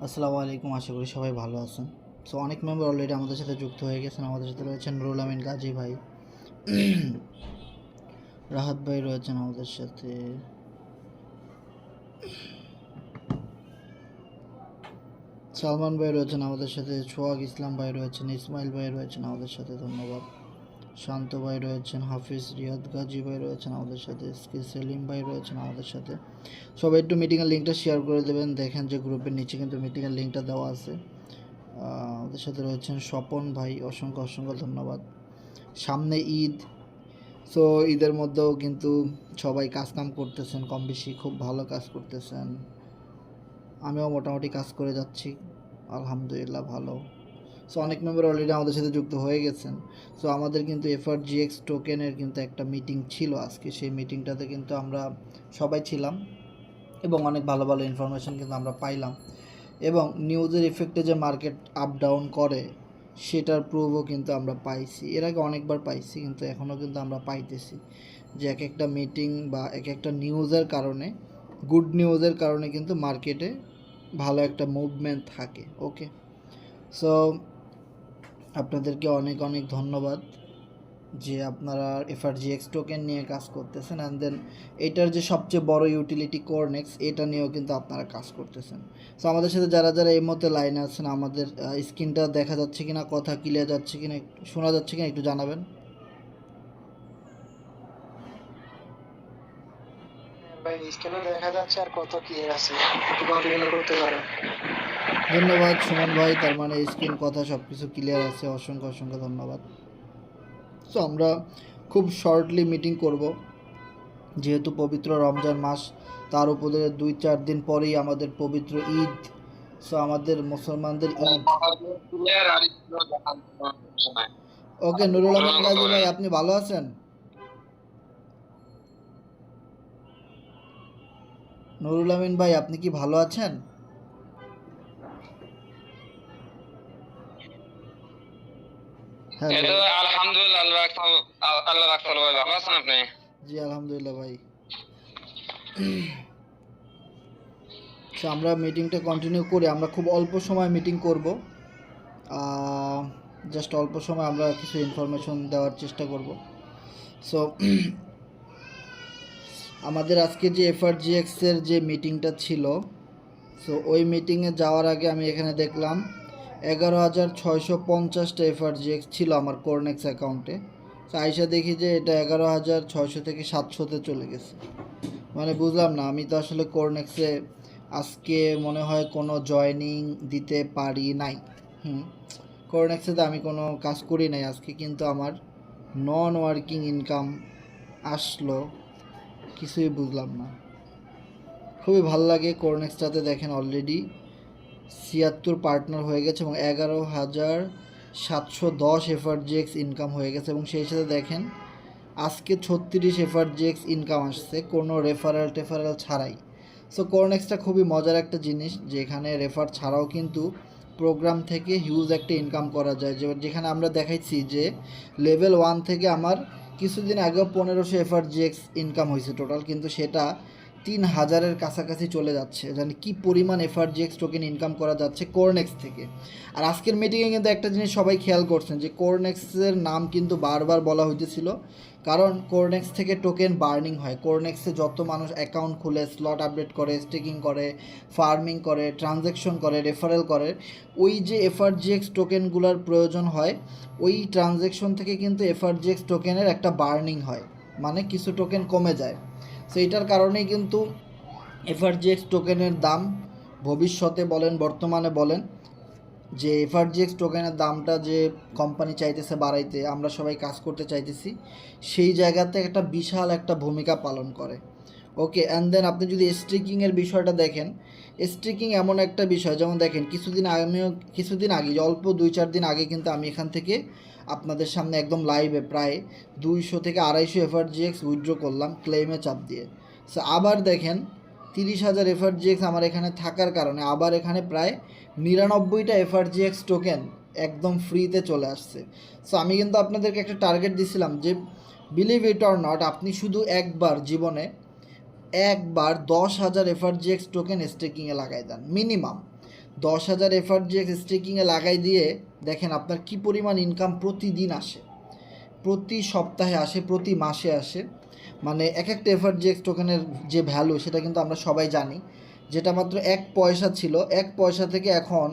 আসসালামু আলাইকুম, আশা করি সবাই ভালো আছেন। সো অনেক মেম্বার অলরেডি আমাদের সাথে যুক্ত হয়ে গেছেন। আমাদের সাথে রয়েছেন নুরুল আমিন গাজী ভাই, রাহাত ভাই রয়েছেন আমাদের সাথে, সালমান ভাই রয়েছেন আমাদের সাথে, সোহাগ ইসলাম ভাই রয়েছেন, ইসমাইল ভাই রয়েছেন আমাদের সাথে, ধন্যবাদ। শান্ত ভাই রয়েছেন, হাফিজ রিয়াদ গাজী ভাই রয়েছেন আমাদের সাথে, এসকে সেলিম ভাই রয়েছেন আমাদের সাথে। সবাই একটু মিটিংয়ের লিঙ্কটা শেয়ার করে দেবেন। দেখেন যে গ্রুপের নিচে কিন্তু মিটিংয়ের লিঙ্কটা দেওয়া আছে। আমাদের সাথে রয়েছেন স্বপন ভাই, অসংখ্য অসংখ্য ধন্যবাদ। সামনে ঈদ, সো ঈদের মধ্যেও কিন্তু সবাই কাজকাম করতেছেন, কম বেশি খুব ভালো কাজ করতেছেন। আমিও মোটামুটি কাজ করে যাচ্ছি, আলহামদুলিল্লাহ ভালো। সো অনেক মেম্বার অলরেডি আমাদের সাথে যুক্ত হয়ে গেছেন। সো আমাদের কিন্তু এফআরজিএক্স টোকেনের কিন্তু একটা মিটিং ছিল আজকে। সেই মিটিংটাতে কিন্তু আমরা সবাই ছিলাম এবং অনেক ভালো ভালো ইনফরমেশান কিন্তু আমরা পাইলাম। এবং নিউজের ইফেক্টে যে মার্কেট আপ ডাউন করে সেটার প্রুফও কিন্তু আমরা পাইছি। এর আগে অনেকবার পাইছি, কিন্তু এখনও কিন্তু আমরা পাইতেছি যে এক একটা মিটিং বা এক একটা নিউজের কারণে, গুড নিউজের কারণে কিন্তু মার্কেটে ভালো একটা মুভমেন্ট থাকে। ওকে, সো আপনাদেরকে অনেক অনেক ধন্যবাদ যে আপনারা এফআরজিএক্স টোকেন নিয়ে কাজ করতেছেন। অ্যান্ড দেন এটার যে সবচেয়ে বড় ইউটিলিটি কোরনেক্স, এটা নিয়েও কিন্তু আপনারা কাজ করতেছেন। সো আমাদের সাথে যারা যারা এই মধ্যে লাইনে আছেন, আমাদের স্ক্রিনটা দেখা যাচ্ছে কিনা, কথা ক্লিয়ার যাচ্ছে কিনা, শোনা যাচ্ছে কিনা একটু জানাবেন। ভাই স্ক্রিনে দেখা যাচ্ছে আর কত ক্লিয়ার আছে, একটু কন্টিনিউ করতে পারেন। ধন্যবাদ সুমন ভাই, তার মানে স্ক্রিন কথা সব কিছু ক্লিয়ার আছে, অসংখ্য অসংখ্য ধন্যবাদ। সো আমরা খুব শর্টলি মিটিং করব, যেহেতু পবিত্র রমজান মাস, তার উপরে 2-4 দিন পরেই আমাদের পবিত্র ঈদ। সো আমাদের মুসলমানদের ঈদ। ওকে, নুরুল আমিন গাজী ভাই, আপনি ভালো আছেন? নুরুল আমিন ভাই, আপনি কি ভালো আছেন? হ্যালো। আলহামদুলিল্লাহ, আল্লাহ রাখছে ভাই, ভালো আছেন আপনি? জি আলহামদুলিল্লাহ ভাই। সো আমরা মিটিংটা কন্টিনিউ করি। আমরা খুব অল্প সময় মিটিং করব, জাস্ট অল্প সময় আমরা কিছু ইনফরমেশন দেওয়ার চেষ্টা করব। সো আমাদের আজকে যে এফআরজিএক্সের যে মিটিংটা ছিল, সো ওই মিটিংয়ে যাওয়ার আগে আমি এখানে দেখলাম 11,650টা এফআরজিএক্স ছিল আমার কোরনেক্স অ্যাকাউন্টে। তো আইসা দেখি যে এটা 11,600 থেকে 700-তে চলে গেছে। মানে বুঝলাম না, আমি তো আসলে কোরনেক্সে আজকে মনে হয় কোনো জয়নিং দিতে পারি নাই। কোরনেক্সে তো আমি কোনো কাজ করি নাই আজকে, কিন্তু আমার নন ওয়ার্কিং ইনকাম আসলো, কিছুই বুঝলাম না। খুবই ভালো লাগে কোরনেক্সটাতে, দেখেন অলরেডি 76 পার্টনার হয়ে গেছে এবং 11,710 এফআরজিএক্স ইনকাম হয়ে গেছে। এবং সেই সাথে দেখেন আজকে 36 এফআরজিএক্স ইনকাম আসছে কোনো টেফারেল ছাড়াই। সো কোরনেক্সটা খুবই মজার একটা জিনিস, যেখানে রেফার ছাড়াও কিন্তু প্রোগ্রাম থেকে হিউজ একটা ইনকাম করা যায়। যেখানে আমরা দেখাইছি যে লেভেল 1 থেকে আমার কিছুদিন আগেও 1500 এফআরজিএক্স ইনকাম হয়েছে টোটাল, কিন্তু সেটা 3,000-এর কাছাকাছি চলে যাচ্ছে। জানি কি পরিমাণ এফআরজিএক্স টোকেন ইনকাম করা যাচ্ছে কোরনেক্স থেকে। আর আজকের মিটিংয়ে কিন্তু একটা জিনিস সবাই খেয়াল করছেন যে কোরনেক্সের নাম কিন্তু বারবার বলা হইতেছিল, কারণ কোরনেক্স থেকে টোকেন বার্নিং হয়। কোরনেক্সে যত মানুষ অ্যাকাউন্ট খুলে, স্লট আপডেট করে, স্টেকিং করে, ফার্মিং করে, ট্রানজ্যাকশন করে, রেফারেল করে, ওই যে এফআরজিএক্স টোকেনগুলোর প্রয়োজন হয়, ওই ট্রানজ্যাকশন থেকে কিন্তু এফআরজিএক্স টোকেনের একটা বার্নিং হয়, মানে কিছু টোকেন কমে যায়। সো এটার কারণেই কিন্তু এফআরজিএক্স টোকেনের দাম ভবিষ্যতে বলেন, বর্তমানে বলেন, যে এফআরজিএক্স টোকেনের দামটা যে কোম্পানি চাইতেছে বাড়াইতে, আমরা সবাই কাজ করতে চাইতেছি, সেই জায়গাতে একটা বিশাল একটা ভূমিকা পালন করে। ওকে, অ্যান্ড দেন আপনি যদি স্ট্রিকিংয়ের বিষয়টা দেখেন, স্ট্রিকিং এমন একটা বিষয়, যেমন দেখেন কিছুদিন আগে অল্প 2-4 দিন আগে কিন্তু আমি এখান থেকে আপনাদের সামনে একদম লাইভে প্রায় 200 থেকে 250 এফআরজিএক্স উইথড্র করলাম ক্লেমে চাপ দিয়ে। সো আবার দেখেন 30,000 এফআরজিএক্স আমার এখানে থাকার কারণে আবার এখানে প্রায় 99টা এফআরজিএক্স টোকেন একদম ফ্রিতে চলে আসছে। সো আমি কিন্তু আপনাদেরকে একটা টার্গেট দিছিলাম যে বিলিভ ইট অর নট, আপনি শুধু একবার জীবনে একবার 10,000 এফআরজিএক্স টোকেন স্টেকিংয়ে লাগাই দেন, মিনিমাম 10,000 এফআরজিএক্স স্টেকিংয়ে লাগাই দিয়ে দেখেন আপনার কি পরিমাণ ইনকাম প্রতিদিন আসে, প্রতি সপ্তাহে আসে, প্রতি মাসে আসে। মানে এক একটা এফআরজিএক্স টোকেনের যে ভ্যালু সেটা কিন্তু আমরা সবাই জানি, যেটা মাত্র 1 পয়সা ছিল, 1 পয়সা থেকে এখন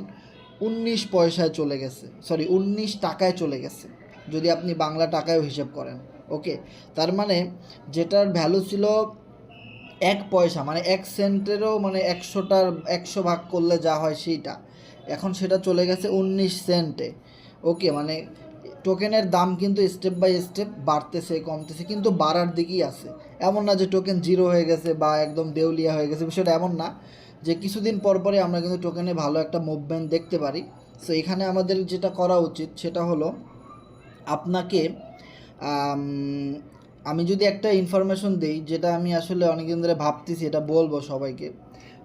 19 পয়সায় চলে গেছে, সরি 19 টাকায় চলে গেছে, যদি আপনি বাংলা টাকায়ও হিসেব করেন। ওকে, তার মানে যেটার ভ্যালু ছিল 1 পয়সা, মানে 1 সেন্টেরও মানে 100টার 100 ভাগ করলে যা হয় সেইটা, এখন সেটা চলে গেছে 19 সেন্টে। ওকে, মানে টোকেনের দাম কিন্তু স্টেপ বাই স্টেপ বাড়তেছে, কমতেছে, কিন্তু বাড়ার দিকেই আছে। এমন না যে টোকেন জিরো হয়ে গেছে বা একদম দেউলিয়া হয়ে গেছে, বিষয়টা এমন না, যে কিছুদিন পর পরে আমরা কিন্তু টোকেনে ভালো একটা মুভমেন্ট দেখতে পারি। সো এখানে আমাদের যেটা করা উচিত সেটা হলো আপনাকে আমি যদি একটা ইনফরমেশন দিই, যেটা আমি আসলে অনেকদিন ধরে ভাবতেছি এটা বলবো সবাইকে,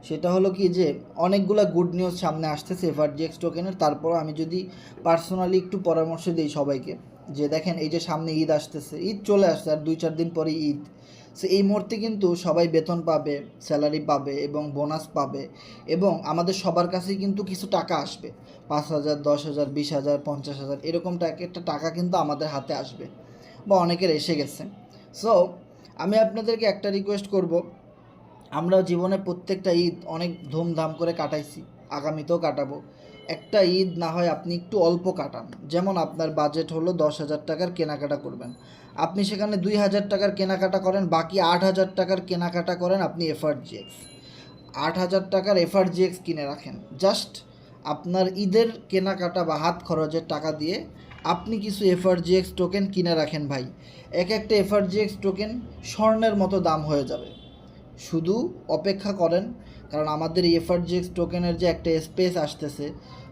সেটা হলো কি যে অনেকগুলো গুড নিউজ সামনে আসতেছে এফআরজিএক্স টোকেনের। তারপর আমি যদি পার্সোনালি একটু পরামর্শ দিই সবাইকে, যে দেখেন এই যে সামনে ঈদ আসতেছে, ঈদ চলে আসছে আর 2-4 দিন পরে ঈদ। সো এই মুহূর্তে কিন্তু সবাই বেতন পাবে, স্যালারি পাবে এবং বোনাস পাবে, এবং আমাদের সবার কাছেই কিন্তু কিছু টাকা আসবে, 5,000, 10,000, 20,000, 50,000 এরকম একটা টাকা কিন্তু আমাদের হাতে আসবে, বা অনেকের এসে গেছে। সো আমি আপনাদেরকে একটা রিকোয়েস্ট করব, আমরা জীবনে প্রত্যেকটা ঈদ অনেক ধুমধাম করে কাটাইছি, আগামীতেও কাটাবো। একটা ঈদ না হয় আপনি একটু অল্প কাটান, যেমন আপনার বাজেট হলো 10,000 টাকার কেনাকাটা করবেন, আপনি সেখানে 2,000 টাকার কেনাকাটা করেন, বাকি 8,000 টাকার কেনাকাটা করেন আপনি এফআরজিএক্স, 8,000 টাকার এফআরজিএক্স কিনে রাখেন। জাস্ট আপনার ঈদের কেনাকাটা বা হাত খরচের টাকা দিয়ে আপনি কিছু এফআরজিএক্স টোকেন কিনে রাখেন ভাই। এক একটা এফআরজিএক্স টোকেন স্বর্ণের মতো দাম হয়ে যাবে, শুধু অপেক্ষা করেন। কারণ আমাদের এই এফআরজিএক্স টোকেনের যে একটা স্পেস আসতেছে,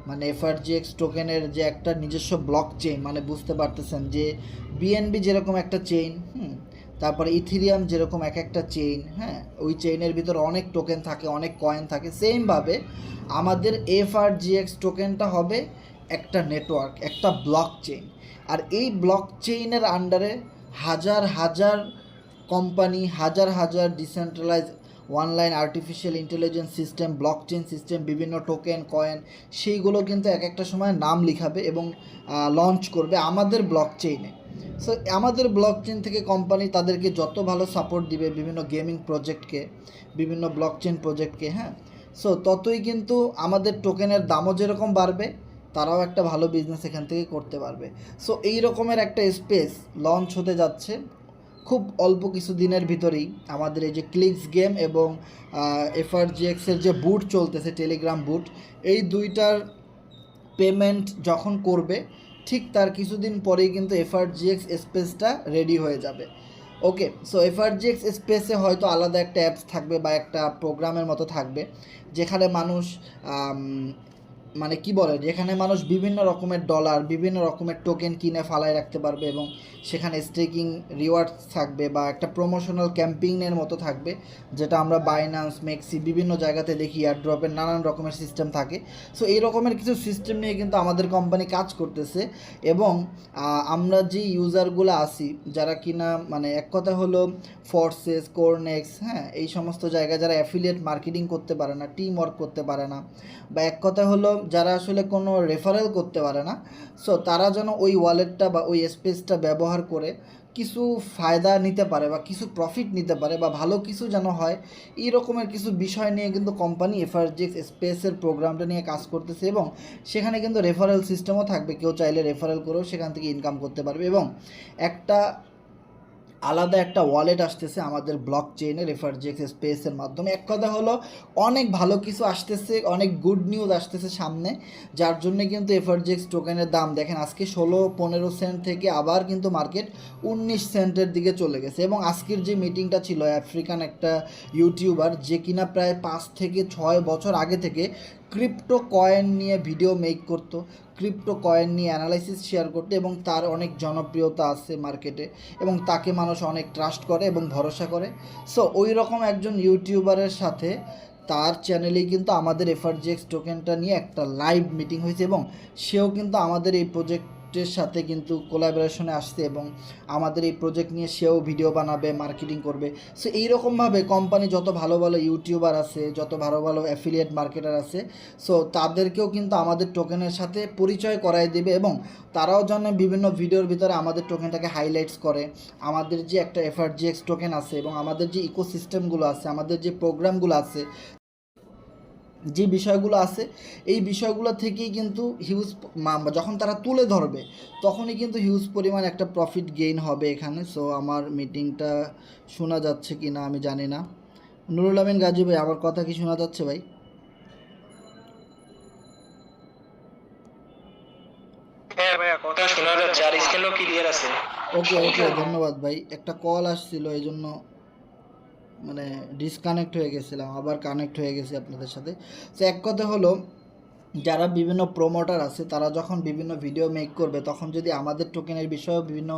মানে এফআরজিএক্স টোকেনের যে একটা নিজস্ব ব্লক চেইন, মানে বুঝতে পারতেছেন যে বিএনবি যেরকম একটা চেইন, তারপরে ইথিরিয়াম যেরকম এক একটা চেইন, হ্যাঁ, ওই চেইনের ভিতরে অনেক টোকেন থাকে, অনেক কয়েন থাকে, সেমভাবে আমাদের এফআরজিএক্স টোকেনটা হবে একটা নেটওয়ার্ক, একটা ব্লক চেইন। আর এই ব্লক চেইনের আন্ডারে হাজার হাজার কোম্পানি, হাজার হাজার decentralize online artificial intelligence system, block chain system, বিভিন্ন টোকেন, কয়েন, সেইগুলো কিন্তু এক একটা সময় নাম লিখাবে এবং লঞ্চ করবে আমাদের ব্লক চেইনে। সো আমাদের ব্লক চেইন থেকে কোম্পানি তাদেরকে যত ভালো সাপোর্ট দিবে বিভিন্ন গেমিং প্রজেক্টকে, বিভিন্ন ব্লক চেইন প্রজেক্টকে, হ্যাঁ, সো ততই কিন্তু আমাদের টোকেনের দামও যেরকম বাড়বে, তারাও একটা ভালো বিজনেস এখান থেকে করতে পারবে। সো এই রকমের একটা স্পেস লঞ্চ হতে যাচ্ছে খুব অল্প কিছু দিনের ভিতরেই। আমাদের এই যে ক্লিক্স গেম এবং এফআরজিএক্সের যে বুট চলতেছে, টেলিগ্রাম বুট, এই দুইটার পেমেন্ট যখন করবে ঠিক তার কিছুদিন পরেই কিন্তু এফআরজিএক্স স্পেসটা রেডি হয়ে যাবে। ওকে, সো এফআরজিএক্স স্পেসে হয়তো আলাদা একটা অ্যাপস থাকবে বা একটা প্রোগ্রামের মতো থাকবে, যেখানে মানুষ মানে কি বলে, যেখানে মানুষ বিভিন্ন রকমের ডলার, বিভিন্ন রকমের টোকেন কিনে ফালায় রাখতে পারবে, এবং সেখানে স্টেকিং রিওয়ার্ডস থাকবে বা একটা প্রমোশনাল ক্যাম্পেইনের মতো থাকবে, যেটা আমরা বাইন্যান্স, মেক্সি, বিভিন্ন জায়গাতে দেখি এয়ারড্রপের নানান রকমের সিস্টেম থাকে। সো এই রকমের কিছু সিস্টেম নিয়ে কিন্তু আমাদের কোম্পানি কাজ করতেছে, এবং আমরা যে ইউজারগুলো আছি, যারা কিনা মানে এক কথা হলো ফোর্সেস, কোরনেক্স, হ্যাঁ, এই সমস্ত জায়গায় যারা অ্যাফিলিয়েট মার্কেটিং করতে পারে না, টিম ওয়ার্ক করতে পারে না, বা এক কথা হলো যারা আসলে কোনো রেফারেল করতে পারে না, সো তারা যেন ওই ওয়ালেটটা বা ওই স্পেসটা ব্যবহার করে কিছু ফায়দা নিতে পারে বা কিছু প্রফিট নিতে পারে বা ভালো কিছু যেন হয়, এই রকমের কিছু বিষয় নিয়ে কিন্তু কোম্পানি এফআরজিএক্স স্পেসের প্রোগ্রামটা নিয়ে কাজ করতেছে। এবং সেখানে কিন্তু রেফারেল সিস্টেমও থাকবে, কেউ চাইলে রেফারেল করেও সেখান থেকে ইনকাম করতে পারবে, এবং একটা আলাদা একটা ওয়ালেট আসতেছে আমাদের ব্লক চেইনের এফআরজিএক্স স্পেসের মাধ্যমে। এক কথা হলো অনেক ভালো কিছু আসতেছে, অনেক গুড নিউজ আসতেছে সামনে, যার জন্য কিন্তু এফআরজিএক্স টোকেনের দাম দেখেন আজকে 16-15 সেন্ট থেকে আবার কিন্তু মার্কেট 19 সেন্টের দিকে চলে গেছে। এবং আজকের যে মিটিংটা ছিল, আফ্রিকান একটা ইউটিউবার, যে কিনা প্রায় 5 থেকে 6 বছর আগে থেকে ক্রিপ্টো কয়েন নিয়ে ভিডিও মেক করতো, ক্রিপ্টো কয়েন নিয়ে অ্যানালাইসিস শেয়ার করতো, এবং তার অনেক জনপ্রিয়তা আছে মার্কেটে, এবং তাকে মানুষ অনেক ট্রাস্ট করে এবং ভরসা করে। সো ওই রকম একজন ইউটিউবারের সাথে তার চ্যানেলেই কিন্তু আমাদের এফআরজিএক্স টোকেনটা নিয়ে একটা লাইভ মিটিং হয়েছে, এবং সেও কিন্তু আমাদের এই প্রজেক্ট প্রজেক্টের সাথে কিন্তু কোলাবোরেশনে আসছে এবং আমাদের এই প্রজেক্ট নিয়ে সেও ভিডিও বানাবে, মার্কেটিং করবে। সো এইরকমভাবে কোম্পানি যত ভালো ভালো ইউটিউবার আছে, যত ভালো ভালো অ্যাফিলিয়েট মার্কেটার আছে, সো তাদেরকেও কিন্তু আমাদের টোকেনের সাথে পরিচয় করায় দেবে এবং তারাও যেন বিভিন্ন ভিডিওর ভিতরে আমাদের টোকেনটাকে হাইলাইটস করে। আমাদের যে একটা FRGX টোকেন আছে এবং আমাদের যে ইকোসিস্টেমগুলো আছে, আমাদের যে প্রোগ্রামগুলো আছে, যে বিষয়গুলো আছে, এই বিষয়গুলো থেকেই কিন্তু হিউজ যখন তারা তুলে ধরবে তখনই কিন্তু হিউজ পরিমাণ একটা প্রফিট গেইন হবে এখানে। সো আমার মিটিংটা শোনা যাচ্ছে কি না আমি জানি না। নুরুল আমিন গাজী ভাই, আমার কথা কি শোনা যাচ্ছে ভাই? হ্যাঁ ভাইয়া, কথা শোনা যাচ্ছে আর স্ক্রিনও ক্লিয়ার আছে। ওকে ওকে, ধন্যবাদ ভাই। একটা কল আসছিল এই জন্য মানে ডিসকানেক্ট হয়ে গেছিলাম, আবার কানেক্ট হয়ে গেছি আপনাদের সাথে। তো এক কথা হলো, যারা বিভিন্ন প্রমোটার আছে তারা যখন বিভিন্ন ভিডিও মেক করবে তখন যদি আমাদের টোকেনের বিষয়েও বিভিন্ন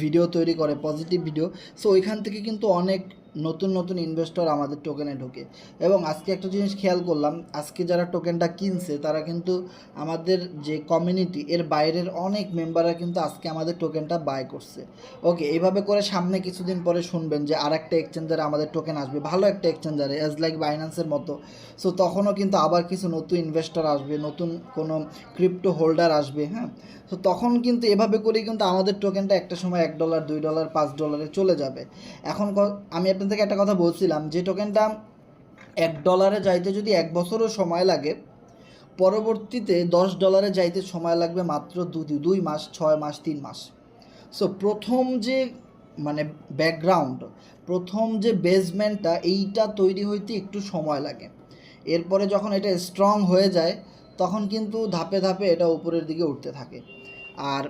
ভিডিও তৈরি করে, পজিটিভ ভিডিও, সো ওইখান থেকে কিন্তু অনেক নতুন নতুন ইনভেস্টর আমাদের টোকেনে ঢোকে। এবং আজকে একটা জিনিস খেয়াল করলাম, আজকে যারা টোকেনটা কিনছে তারা কিন্তু আমাদের যে কমিউনিটি এর বাইরের অনেক মেম্বাররা কিন্তু আজকে আমাদের টোকেনটা বাই করছে। ওকে, এইভাবে করে সামনে কিছুদিন পরে শুনবেন যে আর একটা এক্সচেঞ্জারে আমাদের টোকেন আসবে, ভালো একটা এক্সচেঞ্জারে, অ্যাজ লাইক বাইন্যান্সের মতো। সো তখনও কিন্তু আবার কিছু নতুন ইনভেস্টর আসবে, নতুন কোনো ক্রিপ্টো হোল্ডার আসবে। হ্যাঁ, তো তখন কিন্তু এভাবে করেই কিন্তু আমাদের টোকেনটা একটা সময় $1, $2, $5 চলে যাবে। এখন আমি আপনাদেরকে একটা কথা বলছিলাম, যে টোকেনটা $1 যাইতে যদি 1 বছরও সময় লাগে, পরবর্তীতে $10 যাইতে সময় লাগবে মাত্র 2 মাস, 6 মাস, 3 মাস। সো প্রথম যে মানে ব্যাকগ্রাউন্ড, প্রথম যে বেসমেন্টটা, এইটা তৈরি হইতে একটু সময় লাগে। এরপরে যখন এটা স্ট্রং হয়ে যায় তখন কিন্তু ধাপে ধাপে এটা উপরের দিকে উঠতে থাকে। আর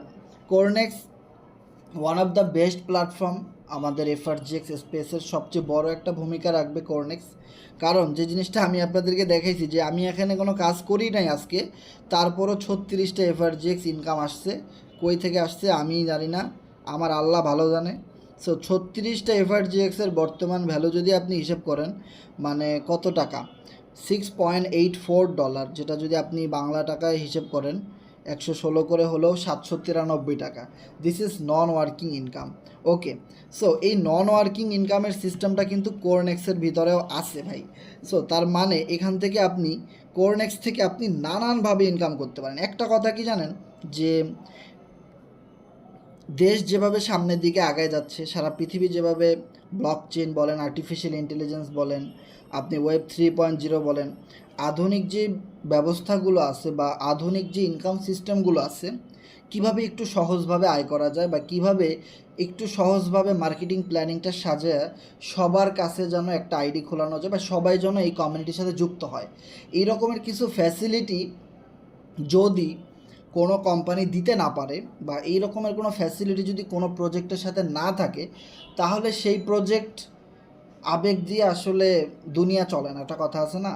CoinEx one of the best platform, আমাদের FRGX স্পেসের সবচেয়ে বড় একটা ভূমিকা রাখবে কোরনেক্স। কারণ যে জিনিসটা আমি আপনাদেরকে দেখাইছি যে আমি এখানে কোনো কাজ করি নাই আজকে, তারপরও 36টা FRGX ইনকাম আসছে। কই থেকে আসছে আমি জানি না, আমার আল্লাহ ভালো জানে। সো 36টা FRGXের বর্তমান ভ্যালু যদি আপনি হিসেব করেন, মানে কত টাকা, $6.84, যেটা যদি আপনি বাংলা টাকায় হিসেব করেন 116 করে হলেও 793 টাকা। This is non working income. Okay, so এই নন ওয়ার্কিং ইনকামের সিস্টেমটা কিন্তু কোরনেক্সের ভিতরেও আছে ভাই। সো তার মানে এখান থেকে আপনি কোরনেক্স থেকে আপনি নানানভাবে ইনকাম করতে পারেন। একটা কথা কি জানেন, যে দেশ যেভাবে সামনের দিকে আগায় যাচ্ছে, সারা পৃথিবী যেভাবে ব্লকচেন বলেন, আর্টিফিশিয়াল ইন্টেলিজেন্স বলেন, আপনি ওয়েব 3.0 বলেন, আধুনিক যে ব্যবস্থাগুলো আছে বা আধুনিক যে ইনকাম সিস্টেমগুলো আছে, কিভাবে একটু সহজভাবে আয় করা যায় বা কিভাবে একটু সহজভাবে মার্কেটিং প্ল্যানিংটা সাজায় সবার কাছে যেন একটা আইডি খোলানো যায় বা সবাই যেন এই কমিউনিটির সাথে যুক্ত হয়, এই রকমের কিছু ফ্যাসিলিটি যদি কোনো কোম্পানি দিতে না পারে বা এই রকমের কোনো ফ্যাসিলিটি যদি কোনো প্রজেক্টের সাথে না থাকে, তাহলে সেই প্রজেক্ট আবেগ দিয়ে আসলে দুনিয়া চলে না। একটা কথা আছে না,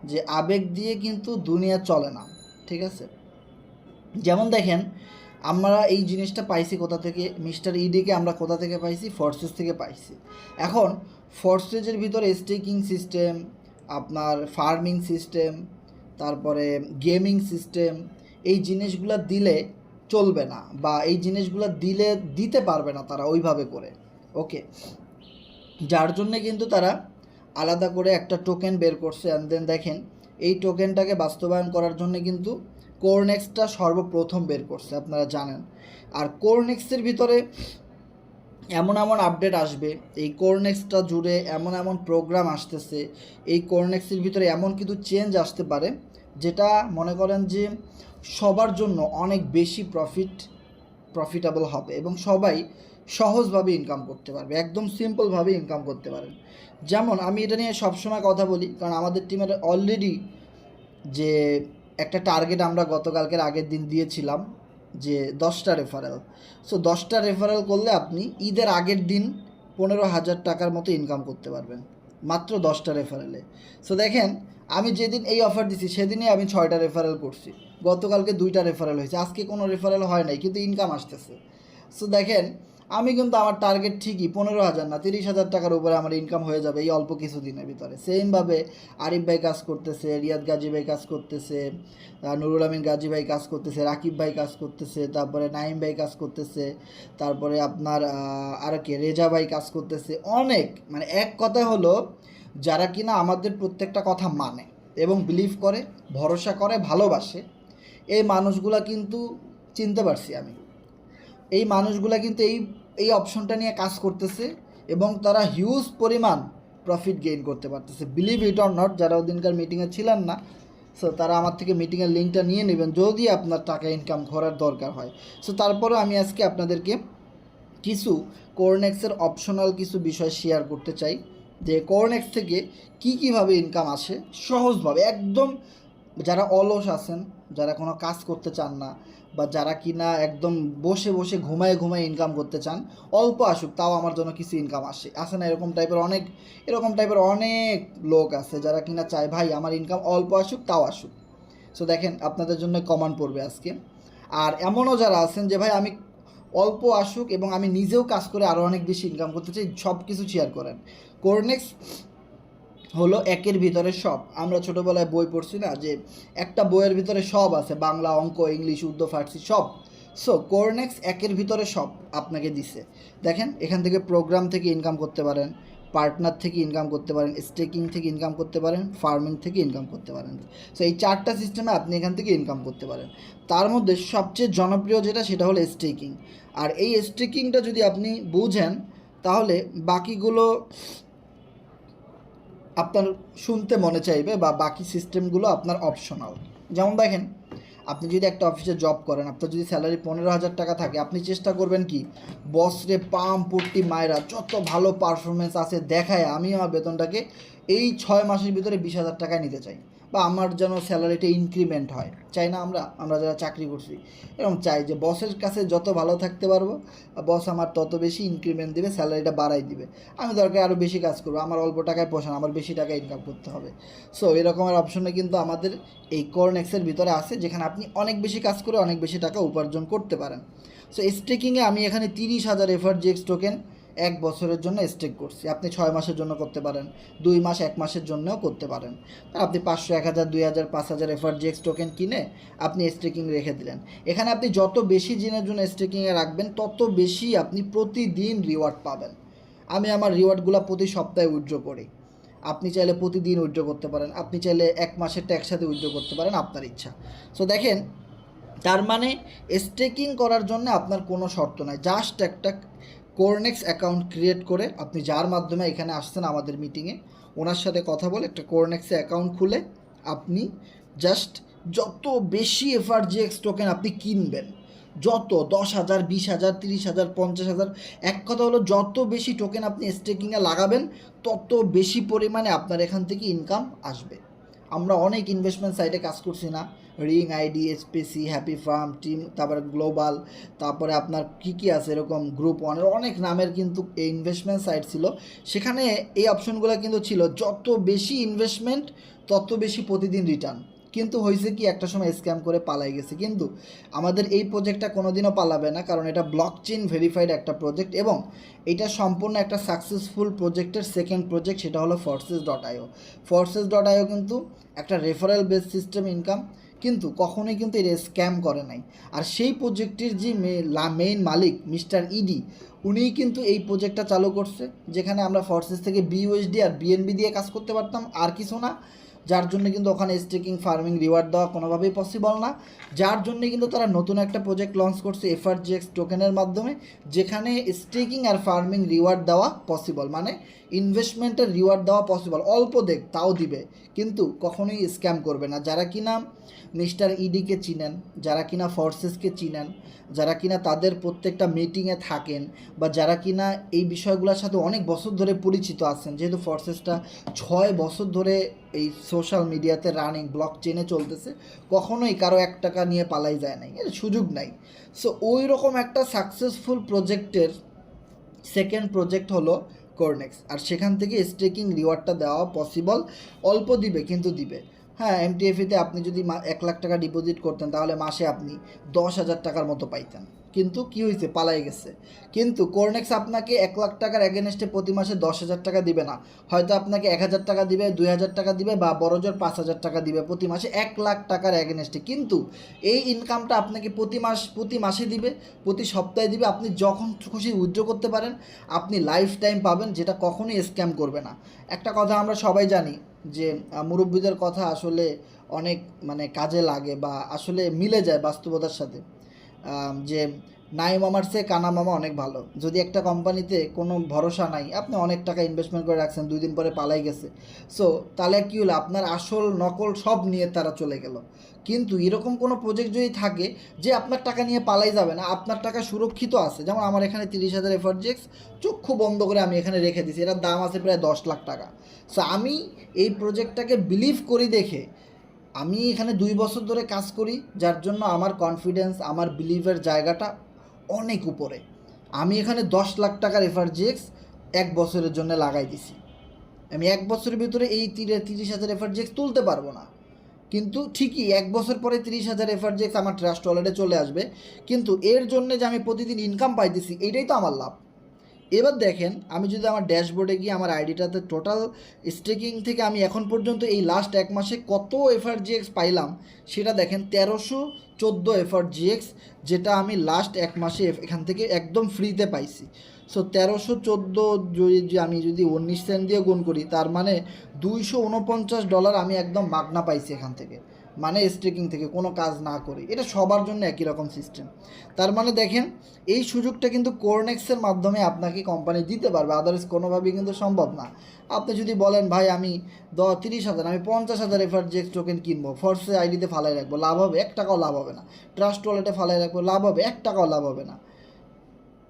যে আবেগ দিয়ে কিন্তু দুনিয়া চলে না। ঠিক আছে, যেমন দেখেন আমরা এই জিনিসটা পাইছি কোথা থেকে, মিস্টার ইডিকে আমরা কোথা থেকে পাইছি, ফোর্সেস থেকে পাইছি। এখন ফোর্সেসের ভিতরে স্টেকিং সিস্টেম, আপনার ফার্মিং সিস্টেম, তারপরে গেমিং সিস্টেম, এই জিনিসগুলো দিলে চলবে না বা এই জিনিসগুলো দিতে পারবে না তারা ওইভাবে করে। ওকে, যার জন্যে কিন্তু তারা আলাদা করে একটা টোকেন বের করছে। অ্যান্ড দেন দেখেন এই টোকেনটাকে বাস্তবায়ন করার জন্য কিন্তু কোরনেক্সটা সর্বপ্রথম বের করছে, আপনারা জানেন। আর কোরনেক্সের ভিতরে এমন এমন আপডেট আসবে, এই কোরনেক্সটা জুড়ে এমন এমন প্রোগ্রাম আসতেছে, এই কোরনেক্সের ভিতরে এমন কিছু চেঞ্জ আসতে পারে যেটা মনে করেন যে সবার জন্য অনেক বেশি প্রফিটেবল হবে এবং সবাই সহজভাবে ইনকাম করতে পারবে, একদম সিম্পলভাবে ইনকাম করতে পারেন। যেমন আমি এটা নিয়ে সবসময় কথা বলি, কারণ আমাদের টিমের অলরেডি যে একটা টার্গেট আমরা গতকালকের আগের দিন দিয়েছিলাম যে 10টা রেফারেল। সো 10টা রেফারেল করলে আপনি ঈদের আগের দিন 15,000 টাকার মতো ইনকাম করতে পারবেন মাত্র 10টা রেফারেলে। সো দেখেন আমি যেদিন এই অফার দিছি সেদিনই আমি 6টা রেফারেল করছি, গতকালকে 2টা রেফারেল হয়েছে, আজকে কোনো রেফারেল হয় নাই কিন্তু ইনকাম আসতেছে। সো দেখেন আমি কিন্তু আমার টার্গেট ঠিকই 15,000 না 30,000 টাকার উপরে আমার ইনকাম হয়ে যাবে এই অল্প কিছুদিনের ভিতরে। সেমভাবে আরিফ ভাই কাজ করতেছে, রিয়াদ গাজী ভাই কাজ করতেছে, নুরুল আমিন গাজী ভাই কাজ করতেছে, রাকিব ভাই কাজ করতেছে, তারপরে নাইম ভাই কাজ করতেছে, তারপরে আপনার আর কে রেজা ভাই কাজ করতেছে। অনেক মানে এক কথা হলো যারা কিনা আমাদের প্রত্যেকটা কথা মানে এবং বিলিভ করে, ভরসা করে, ভালোবাসে, এই মানুষগুলা কিন্তু চিনতে পারছি আমি। এই মানুষগুলা কিন্তু এই অপশনটা নিয়ে কাজ করতেছে এবং তারা হিউজ পরিমাণ প্রফিট গেইন করতে পারতেছে। বিলিভ ইট অর নট, যারা ওদিনকার মিটিংয়ে ছিলেন না, সো তারা আমার থেকে মিটিংয়ের লিঙ্কটা নিয়ে নেবেন যদি আপনার টাকা ইনকাম করার দরকার হয়। সো তারপরে আমি আজকে আপনাদেরকে কিছু কোরনেক্সের অপশনাল কিছু বিষয় শেয়ার করতে চাই যে কোরনেক্স থেকে কীভাবে ইনকাম আসে সহজভাবে একদম। যারা অলস আছেন, যারা কোনো কাজ করতে চান না, বা যারা কিনা একদম বসে বসে ঘুমায় ইনকাম করতে চান, অল্প আসুক তাও আমার জন্য কিছু ইনকাম আসে না, এরকম টাইপের অনেক লোক আছে যারা কিনা চায় ভাই আমার ইনকাম অল্প আসুক তাও আসুক। সো দেখেন আপনাদের জন্য কমান্ড পড়বে আজকে। আর এমনও যারা আছেন যে ভাই আমি অল্প আসুক এবং আমি নিজেও কাজ করে আরও অনেক বেশি ইনকাম করতে চাই, সব কিছু শেয়ার করেন। কোরনেক্স হলো একের ভিতরে সব। আমরা ছোটোবেলায় বই পড়ছি না যে একটা বইয়ের ভিতরে সব আছে, বাংলা, অঙ্ক, ইংলিশ, উর্দু, ফার্সি সব। সো কোরনেক্স একের ভিতরে সব আপনাকে দিছে। দেখেন এখান থেকে প্রোগ্রাম থেকে ইনকাম করতে পারেন, পার্টনার থেকে ইনকাম করতে পারেন, স্টেকিং থেকে ইনকাম করতে পারেন, ফার্মিং থেকে ইনকাম করতে পারেন। সো এই 4টা সিস্টেমে আপনি এখান থেকে ইনকাম করতে পারেন। তার মধ্যে সবচেয়ে জনপ্রিয় যেটা সেটা হলো স্টেকিং। আর এই স্টেকিংটা যদি আপনি বুঝেন তাহলে বাকিগুলো আপনার শুনতে মনে চাইবে, বা বাকি সিস্টেমগুলো আপনার অপশনাল। যেমন দেখেন আপনি যদি একটা অফিসে জব করেন, আপনার যদি স্যালারি 15,000 টাকা থাকে, আপনি চেষ্টা করবেন কি বসরে পাম পট্টি মায়েরা যত ভালো পারফরমেন্স আছে দেখায় আমি আমার বেতনটাকে এই 6 মাসের ভিতরে 20,000 টাকায় নিতে চাই, বা আমার যেন স্যালারিটা ইনক্রিমেন্ট হয়। চাই না আমরা যারা চাকরি করছি এরকম চাই যে বসের কাছে যত ভালো থাকতে পারবো, বস আমার তত বেশি ইনক্রিমেন্ট দেবে, স্যালারিটা বাড়াই দিবে, আমি দরকার আরও বেশি কাজ করবো, আমার অল্প টাকায় পোষান, আমার বেশি টাকা ইনকাম করতে হবে। সো এরকমের অপশনে কিন্তু আমাদের এই কোরনেক্সের ভিতরে আছে, যেখানে আপনি অনেক বেশি কাজ করে অনেক বেশি টাকা উপার্জন করতে পারেন। সো স্টেকিংয়ে আমি এখানে 30,000 এফআরজিএক্স টোকেন 1 বছরের জন্য স্টেক করছি। আপনি 6 মাসের জন্য করতে পারেন, 2 মাস 1 মাসের জন্যও করতে পারেন। আপনি 500, 1000, 2000, 5000 এফআরজিএক্স টোকেন কিনে আপনি স্টেকিং রেখে দিলেন। এখানে আপনি যত বেশি দিনের জন্য স্টেকিংয়ে রাখবেন তত বেশি আপনি প্রতিদিন রিওয়ার্ড পাবেন। আমি আমার রিওয়ার্ডগুলো প্রতি সপ্তাহে উইথড্র করি। আপনি চাইলে প্রতিদিন উইথড্র করতে পারেন, আপনি চাইলে 1 মাসেরটা একসাথে উইথড্র করতে পারেন, আপনার ইচ্ছা। সো দেখেন তার মানে স্টেকিং করার জন্য আপনার কোনো শর্ত নাই, জাস্ট একটা কোরনেক্স অ্যাকাউন্ট ক্রিয়েট করে আপনি যার মাধ্যমে এখানে আসছেন আমাদের মিটিংয়ে ওনার সাথে কথা বলে একটা কোরনেক্সে অ্যাকাউন্ট খুলে আপনি জাস্ট যত বেশি এফআরজিএক্স টোকেন আপনি কিনবেন, যত 10,000, 20,000, 30,000, 50,000, এক কথা হলো যত বেশি টোকেন আপনি স্টেকিংয়ে লাগাবেন তত বেশি পরিমাণে আপনার এখান থেকে ইনকাম আসবে। আমরা অনেক ইনভেস্টমেন্ট সাইটে কাজ করছি না, ring ID, SPC, happy farm, team, তারপরে গ্লোবাল, তারপরে আপনার কী আছে এরকম গ্রুপ ওয়ানের অনেক নামের কিন্তু এই ইনভেস্টমেন্ট সাইট ছিল। সেখানে এই অপশনগুলো কিন্তু ছিল যত বেশি ইনভেস্টমেন্ট তত বেশি প্রতিদিন রিটার্ন। কিন্তু হয়েছে কি একটা সময় স্ক্যাম করে পালাই গেছে। কিন্তু আমাদের এই প্রজেক্টটা কোনোদিনও পালাবে না, কারণ এটা ব্লকচেইন ভেরিফাইড একটা প্রজেক্ট এবং এটা সম্পূর্ণ একটা সাকসেসফুল প্রজেক্টের সেকেন্ড প্রজেক্ট, সেটা হলো forces.io। forces.io কিন্তু একটা রেফারেল বেস সিস্টেম ইনকাম, কিন্তু কখনোই কিন্তু এটা স্ক্যাম করে নাই। আর সেই প্রজেক্টের যে মেইন মালিক মিস্টার ইডি, উনিই কিন্তু এই প্রজেক্টটা চালু করছে, যেখানে আমরা ফর্সেস থেকে বিইউএসডি আর বিএনবি দিয়ে কাজ করতে পারতাম, আর কিছু না। যার জন্য কিন্তু ওখানে স্টেকিং, ফার্মিং, রিওয়ার্ড দেওয়া কোনোভাবেই পসিবল না। যার জন্য কিন্তু তারা নতুন একটা প্রজেক্ট লঞ্চ করছে এফআরজিএক্স টোকেনের মাধ্যমে, যেখানে স্টেকিং আর ফার্মিং রিওয়ার্ড দেওয়া পসিবল, মানে ইনভেস্টমেন্টের রিওয়ার্ড দেওয়া পসিবল। অল্প দেখ তাও দিবে, কিন্তু কখনোই স্ক্যাম করবে না। যারা কিনা মিস্টার ইডিকে চিনেন, যারা কিনা ফর্সেসকে চিনেন, যারা কিনা তাদের প্রত্যেকটা মিটিংয়ে থাকেন, বা যারা কিনা এই বিষয়গুলোর সাথে অনেক বছর ধরে পরিচিত আছেন, যেহেতু ফর্সেসটা 6 বছর ধরে এই সোশ্যাল মিডিয়াতে রানিং ব্লক চেনে চলতেছে, কখনোই কারো 1 টাকা নিয়ে পালাই যায় নাই, এর সুযোগ নাই। সো ওই রকম একটা সাকসেসফুল প্রজেক্টের সেকেন্ড প্রজেক্ট হলো কোরনেক্স, আর সেখান থেকে স্টেকিং রিওয়ার্ডটা দেওয়া পসিবল। অল্প দিবে কিন্তু দিবে। হ্যাঁ, এমটিএফিতে আপনি যদি 1 লাখ টাকা ডিপোজিট করতেন তাহলে মাসে আপনি 10,000 টাকার মতো পাইতেন, কিন্তু কি হয়েছে, পালাই গেছে। কিন্তু কোরনেক্স আপনাকে 1 লাখ টাকার এগেনস্টে প্রতি মাসে 10,000 টাকা দিবে না, হয়তো আপনাকে 1,000 টাকা দিবে, 2,000 টাকা দিবে, বা বড় জোর 5,000 টাকা দিবে প্রতি মাসে 1 লাখ টাকার এগেনস্টে। কিন্তু এই ইনকামটা আপনাকে প্রতি মাসে দিবে, প্রতি সপ্তাহে দিবে, আপনি যখন খুশি উইথড্র করতে পারেন, আপনি লাইফ টাইম পাবেন, যেটা কখনোই স্ক্যাম করবে না। একটা কথা আমরা সবাই জানি যে মুরব্বীদের কথা আসলে অনেক মানে কাজে লাগে বা আসলে মিলে যায় বাস্তবতার সাথে, যে নাই মামার চেয়ে কানা মামা অনেক ভালো। যদি একটা কোম্পানিতে কোনো ভরসা নাই, আপনি অনেক টাকা ইনভেস্টমেন্ট করে রাখছেন, 2 দিন পরে পালাই গেছে, সো তাহলে কী হলো, আপনার আসল নকল সব নিয়ে তারা চলে গেল। কিন্তু এরকম কোনো প্রজেক্ট যদি থাকে যে আপনার টাকা নিয়ে পালাই যাবে না, আপনার টাকা সুরক্ষিত আছে, যেমন আমার এখানে 30,000 এফআরজিএক্স চক্ষু বন্ধ করে আমি এখানে রেখে দিয়েছি, এটার দাম আছে প্রায় 10 লাখ টাকা। সো আমি এই প্রজেক্টটাকে বিলিভ করি দেখে আমি এখানে 2 বছর ধরে কাজ করি, যার জন্য আমার কনফিডেন্স, আমার বিলিভের জায়গাটা অনেক উপরে। আমি এখানে 10 লাখ টাকার এফআরজিএক্স 1 বছরের জন্য লাগাই দিছি। আমি 1 বছরের ভিতরে এই 30,000 এফআরজিএক্স তুলতে পারবো না, কিন্তু ঠিকই 1 বছর পরে 30,000 এফআরজিএক্স আমার ট্রাস্ট ওয়ালেটে চলে আসবে। কিন্তু এর জন্য যে আমি প্রতিদিন ইনকাম পাইতেছি, এটাই তো আমার লাভ। এবার দেখেন, আমি যদি আমার ড্যাশবোর্ডে গিয়ে আমার আইডিটাতে টোটাল স্টেকিং থেকে আমি এখন পর্যন্ত এই লাস্ট 1 মাসে কত এফআরজিএক্স পাইলাম সেটা দেখেন, 1314 এফআরজিএক্স, যেটা আমি লাস্ট 1 মাসে এখান থেকে একদম ফ্রিতে পাইছি। সো 1314 যদি আমি 19 সেন্ট দিয়ে গুণ করি, তার মানে $249 আমি একদম মাগনা পাইছি এখান থেকে, মানে স্টেকিং থেকে কোনো কাজ না করে। এটা সবার জন্য একই রকম সিস্টেম। তার মানে দেখেন, এই সুযোগটা কিন্তু কোরনেক্সের মাধ্যমে আপনাকে কোম্পানি দিতে পারবে, আদারওয়াইজ কোনোভাবেই কিন্তু সম্ভব না। আপনি যদি বলেন ভাই আমি 30,000 আমি 50,000 এফআরজিএক্স টোকেন কিনবো, ফর্সে আইডিতে ফালাই রাখবো, লাভ হবে? 1 টাকাও লাভ হবে না। ট্রাস্ট ওয়ালেটে ফালাই রাখবো, লাভ হবে? 1 টাকাও লাভ হবে না।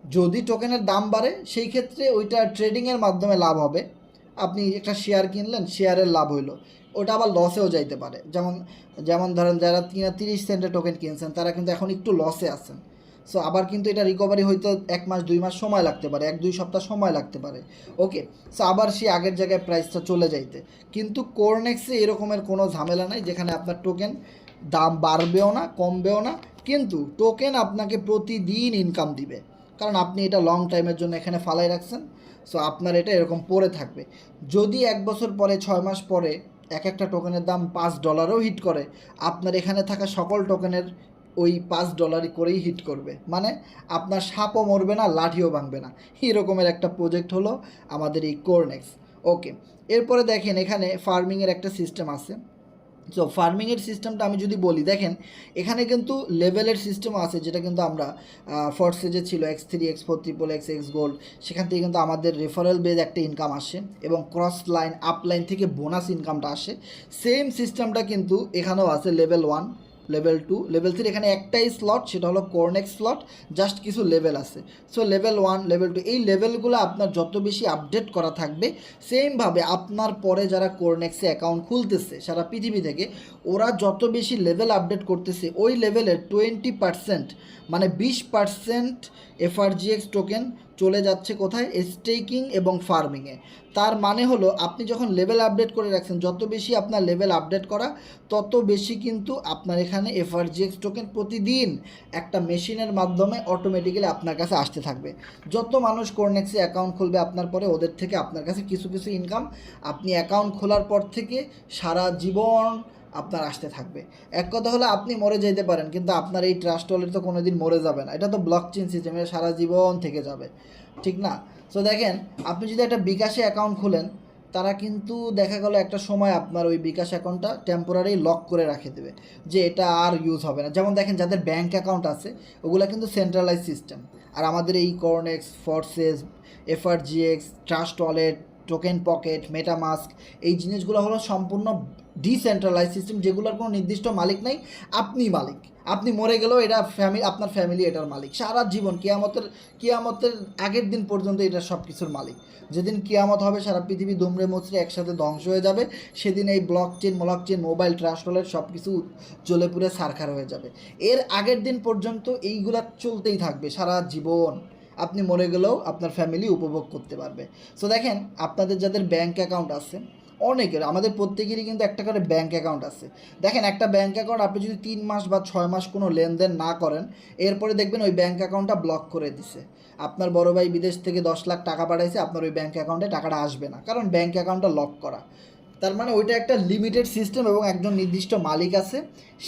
যদি টোকেনের দাম বাড়ে, সেই ক্ষেত্রে ওইটা ট্রেডিংয়ের মাধ্যমে লাভ হবে। আপনি একটা শেয়ার কিনলেন, শেয়ারের লাভ হইলো, ওটা আবার লসেও যাইতে পারে। যেমন ধরেন যারা 30 সেন্টের টোকেন কিনছেন, তারা কিন্তু এখন একটু লসে আছেন। সো আবার কিন্তু এটা রিকভারি হইতে 1 মাস 2 মাস সময় লাগতে পারে, 1-2 সপ্তাহ সময় লাগতে পারে। ওকে, সো আবার সে আগের জায়গায় প্রাইসটা চলে যাইতে। কিন্তু কোরনেক্সে এরকমের কোনো ঝামেলা নাই, যেখানে আপনার টোকেন দাম বাড়বেও না, কমবেও না, কিন্তু টোকেন আপনাকে প্রতিদিন ইনকাম দিবে, কারণ আপনি এটা লং টাইমের জন্য এখানে ফালাই রাখছেন। সো আপনার এটা এরকম পড়ে থাকবে। যদি 1 বছর পরে, 6 মাস পরে একটা টোকেনের দাম $5ও হিট করে, আপনার এখানে থাকা সকল টোকেনের ওই $5 করেই হিট করবে, মানে আপনার সাপও মরবে না, লাঠিও ভাঙবে না। এরকমের একটা প্রজেক্ট হলো আমাদের এই কোরনেক্স। ওকে, এরপরে দেখেন এখানে ফার্মিংয়ের একটা সিস্টেম আছে। সো ফার্মিংয়ের সিস্টেমটা আমি যদি বলি, দেখেন এখানে কিন্তু লেভেলের সিস্টেমও আছে, যেটা কিন্তু আমরা ফর্সে যে ছিল X3, X4, XXX, X gold, সেখান থেকে কিন্তু আমাদের রেফারেল বেজ একটা ইনকাম আসে, এবং ক্রস লাইন আপ লাইন থেকে বোনাস ইনকামটা আসে। সেম সিস্টেমটা কিন্তু এখানেও আছে, লেভেল 1, লেভেল 2, লেভেল 3। এখানে একটাই স্লট, সেটা হলো কোরনেক্স স্লট, জাস্ট কিছু লেভেল আছে। সো লেভেল 1, লেভেল 2, এই লেভেলগুলো আপনার যত বেশি আপডেট করা থাকবে, সেমভাবে আপনার পরে যারা কোরনেক্সে অ্যাকাউন্ট খুলতেছে সারা পৃথিবী থেকে, ওরা যত বেশি লেভেল আপডেট করতেছে, ওই লেভেলের 20%, মানে 20% এফআরজিএক্স টোকেন চলে যাচ্ছে কোথায়? স্টেকিং এবং ফার্মিংয়ে। তার মানে হলো, আপনি যখন লেভেল আপডেট করে রাখছেন, যত বেশি আপনার লেভেল আপডেট করা, তত বেশি কিন্তু আপনার এখানে এফআরজিএক্স টোকেন প্রতিদিন একটা মেশিনের মাধ্যমে অটোমেটিক্যালি আপনার কাছে আসতে থাকবে। যত মানুষ কোরনেক্সে অ্যাকাউন্ট খুলবে আপনার পরে, ওদের থেকে আপনার কাছে কিছু কিছু ইনকাম আপনি অ্যাকাউন্ট খোলার পর থেকে সারা জীবন আপনার আসতে থাকবে। এক কথা হলো, আপনি মরে যেতে পারেন, কিন্তু আপনার এই ট্রাস্ট ওয়ালেট তো কোনো দিন মরে যাবে না। এটা তো ব্লকচেন সিস্টেম, এটা সারা জীবন থেকে যাবে, ঠিক না? সো দেখেন, আপনি যদি একটা বিকাশে অ্যাকাউন্ট খুলেন, তারা কিন্তু দেখা গেল একটা সময় আপনার ওই বিকাশ অ্যাকাউন্টটা টেম্পোরারি লক করে রাখে দেবে, যে এটা আর ইউজ হবে না। যেমন দেখেন, যাদের ব্যাঙ্ক অ্যাকাউন্ট আছে, ওগুলো কিন্তু সেন্ট্রালাইজ সিস্টেম। আর আমাদের এই কোরনেক্স, ফর্সেস, FRGX, Trust Wallet, Token Pocket, MetaMask, এই জিনিসগুলো হলো সম্পূর্ণ ডিসেন্ট্রালাইজ সিস্টেম, যেগুলোর কোনো নির্দিষ্ট মালিক নাই। আপনি মালিক, আপনি মরে গেলেও এটা আপনার ফ্যামিলি এটার মালিক সারা জীবন, কিয়ামতের আগের দিন পর্যন্ত এটা সব কিছুর মালিক। যেদিন কিয়ামত হবে, সারা পৃথিবী দুমড়ে মুচড়ে একসাথে ধ্বংস হয়ে যাবে, সেদিন এই ব্লকচেন, মোবাইল, ট্রাস্ট ওয়ালেট সব কিছু জ্বলে পুড়ে ছারখার হয়ে যাবে। এর আগের দিন পর্যন্ত এইগুলা চলতেই থাকবে সারা জীবন। আপনি মরে গেলেও আপনার ফ্যামিলি উপভোগ করতে পারবে। সো দেখেন, আপনাদের যাদের ব্যাঙ্ক অ্যাকাউন্ট আছে, অনেকের, আমাদের প্রত্যেকেরই কিন্তু একটা করে ব্যাঙ্ক অ্যাকাউন্ট আছে। দেখেন একটা ব্যাঙ্ক অ্যাকাউন্ট আপনি যদি 3 মাস বা 6 মাস কোনো লেনদেন না করেন, এরপরে দেখবেন ওই ব্যাঙ্ক অ্যাকাউন্টটা ব্লক করে দিছে। আপনার বড় ভাই বিদেশ থেকে 10 লাখ টাকা পাঠাইছে, আপনার ওই ব্যাঙ্ক অ্যাকাউন্টে টাকাটা আসবে না, কারণ ব্যাঙ্ক অ্যাকাউন্টটা লক করা। তার মানে ওইটা একটা লিমিটেড সিস্টেম এবং একজন নির্দিষ্ট মালিক আছে,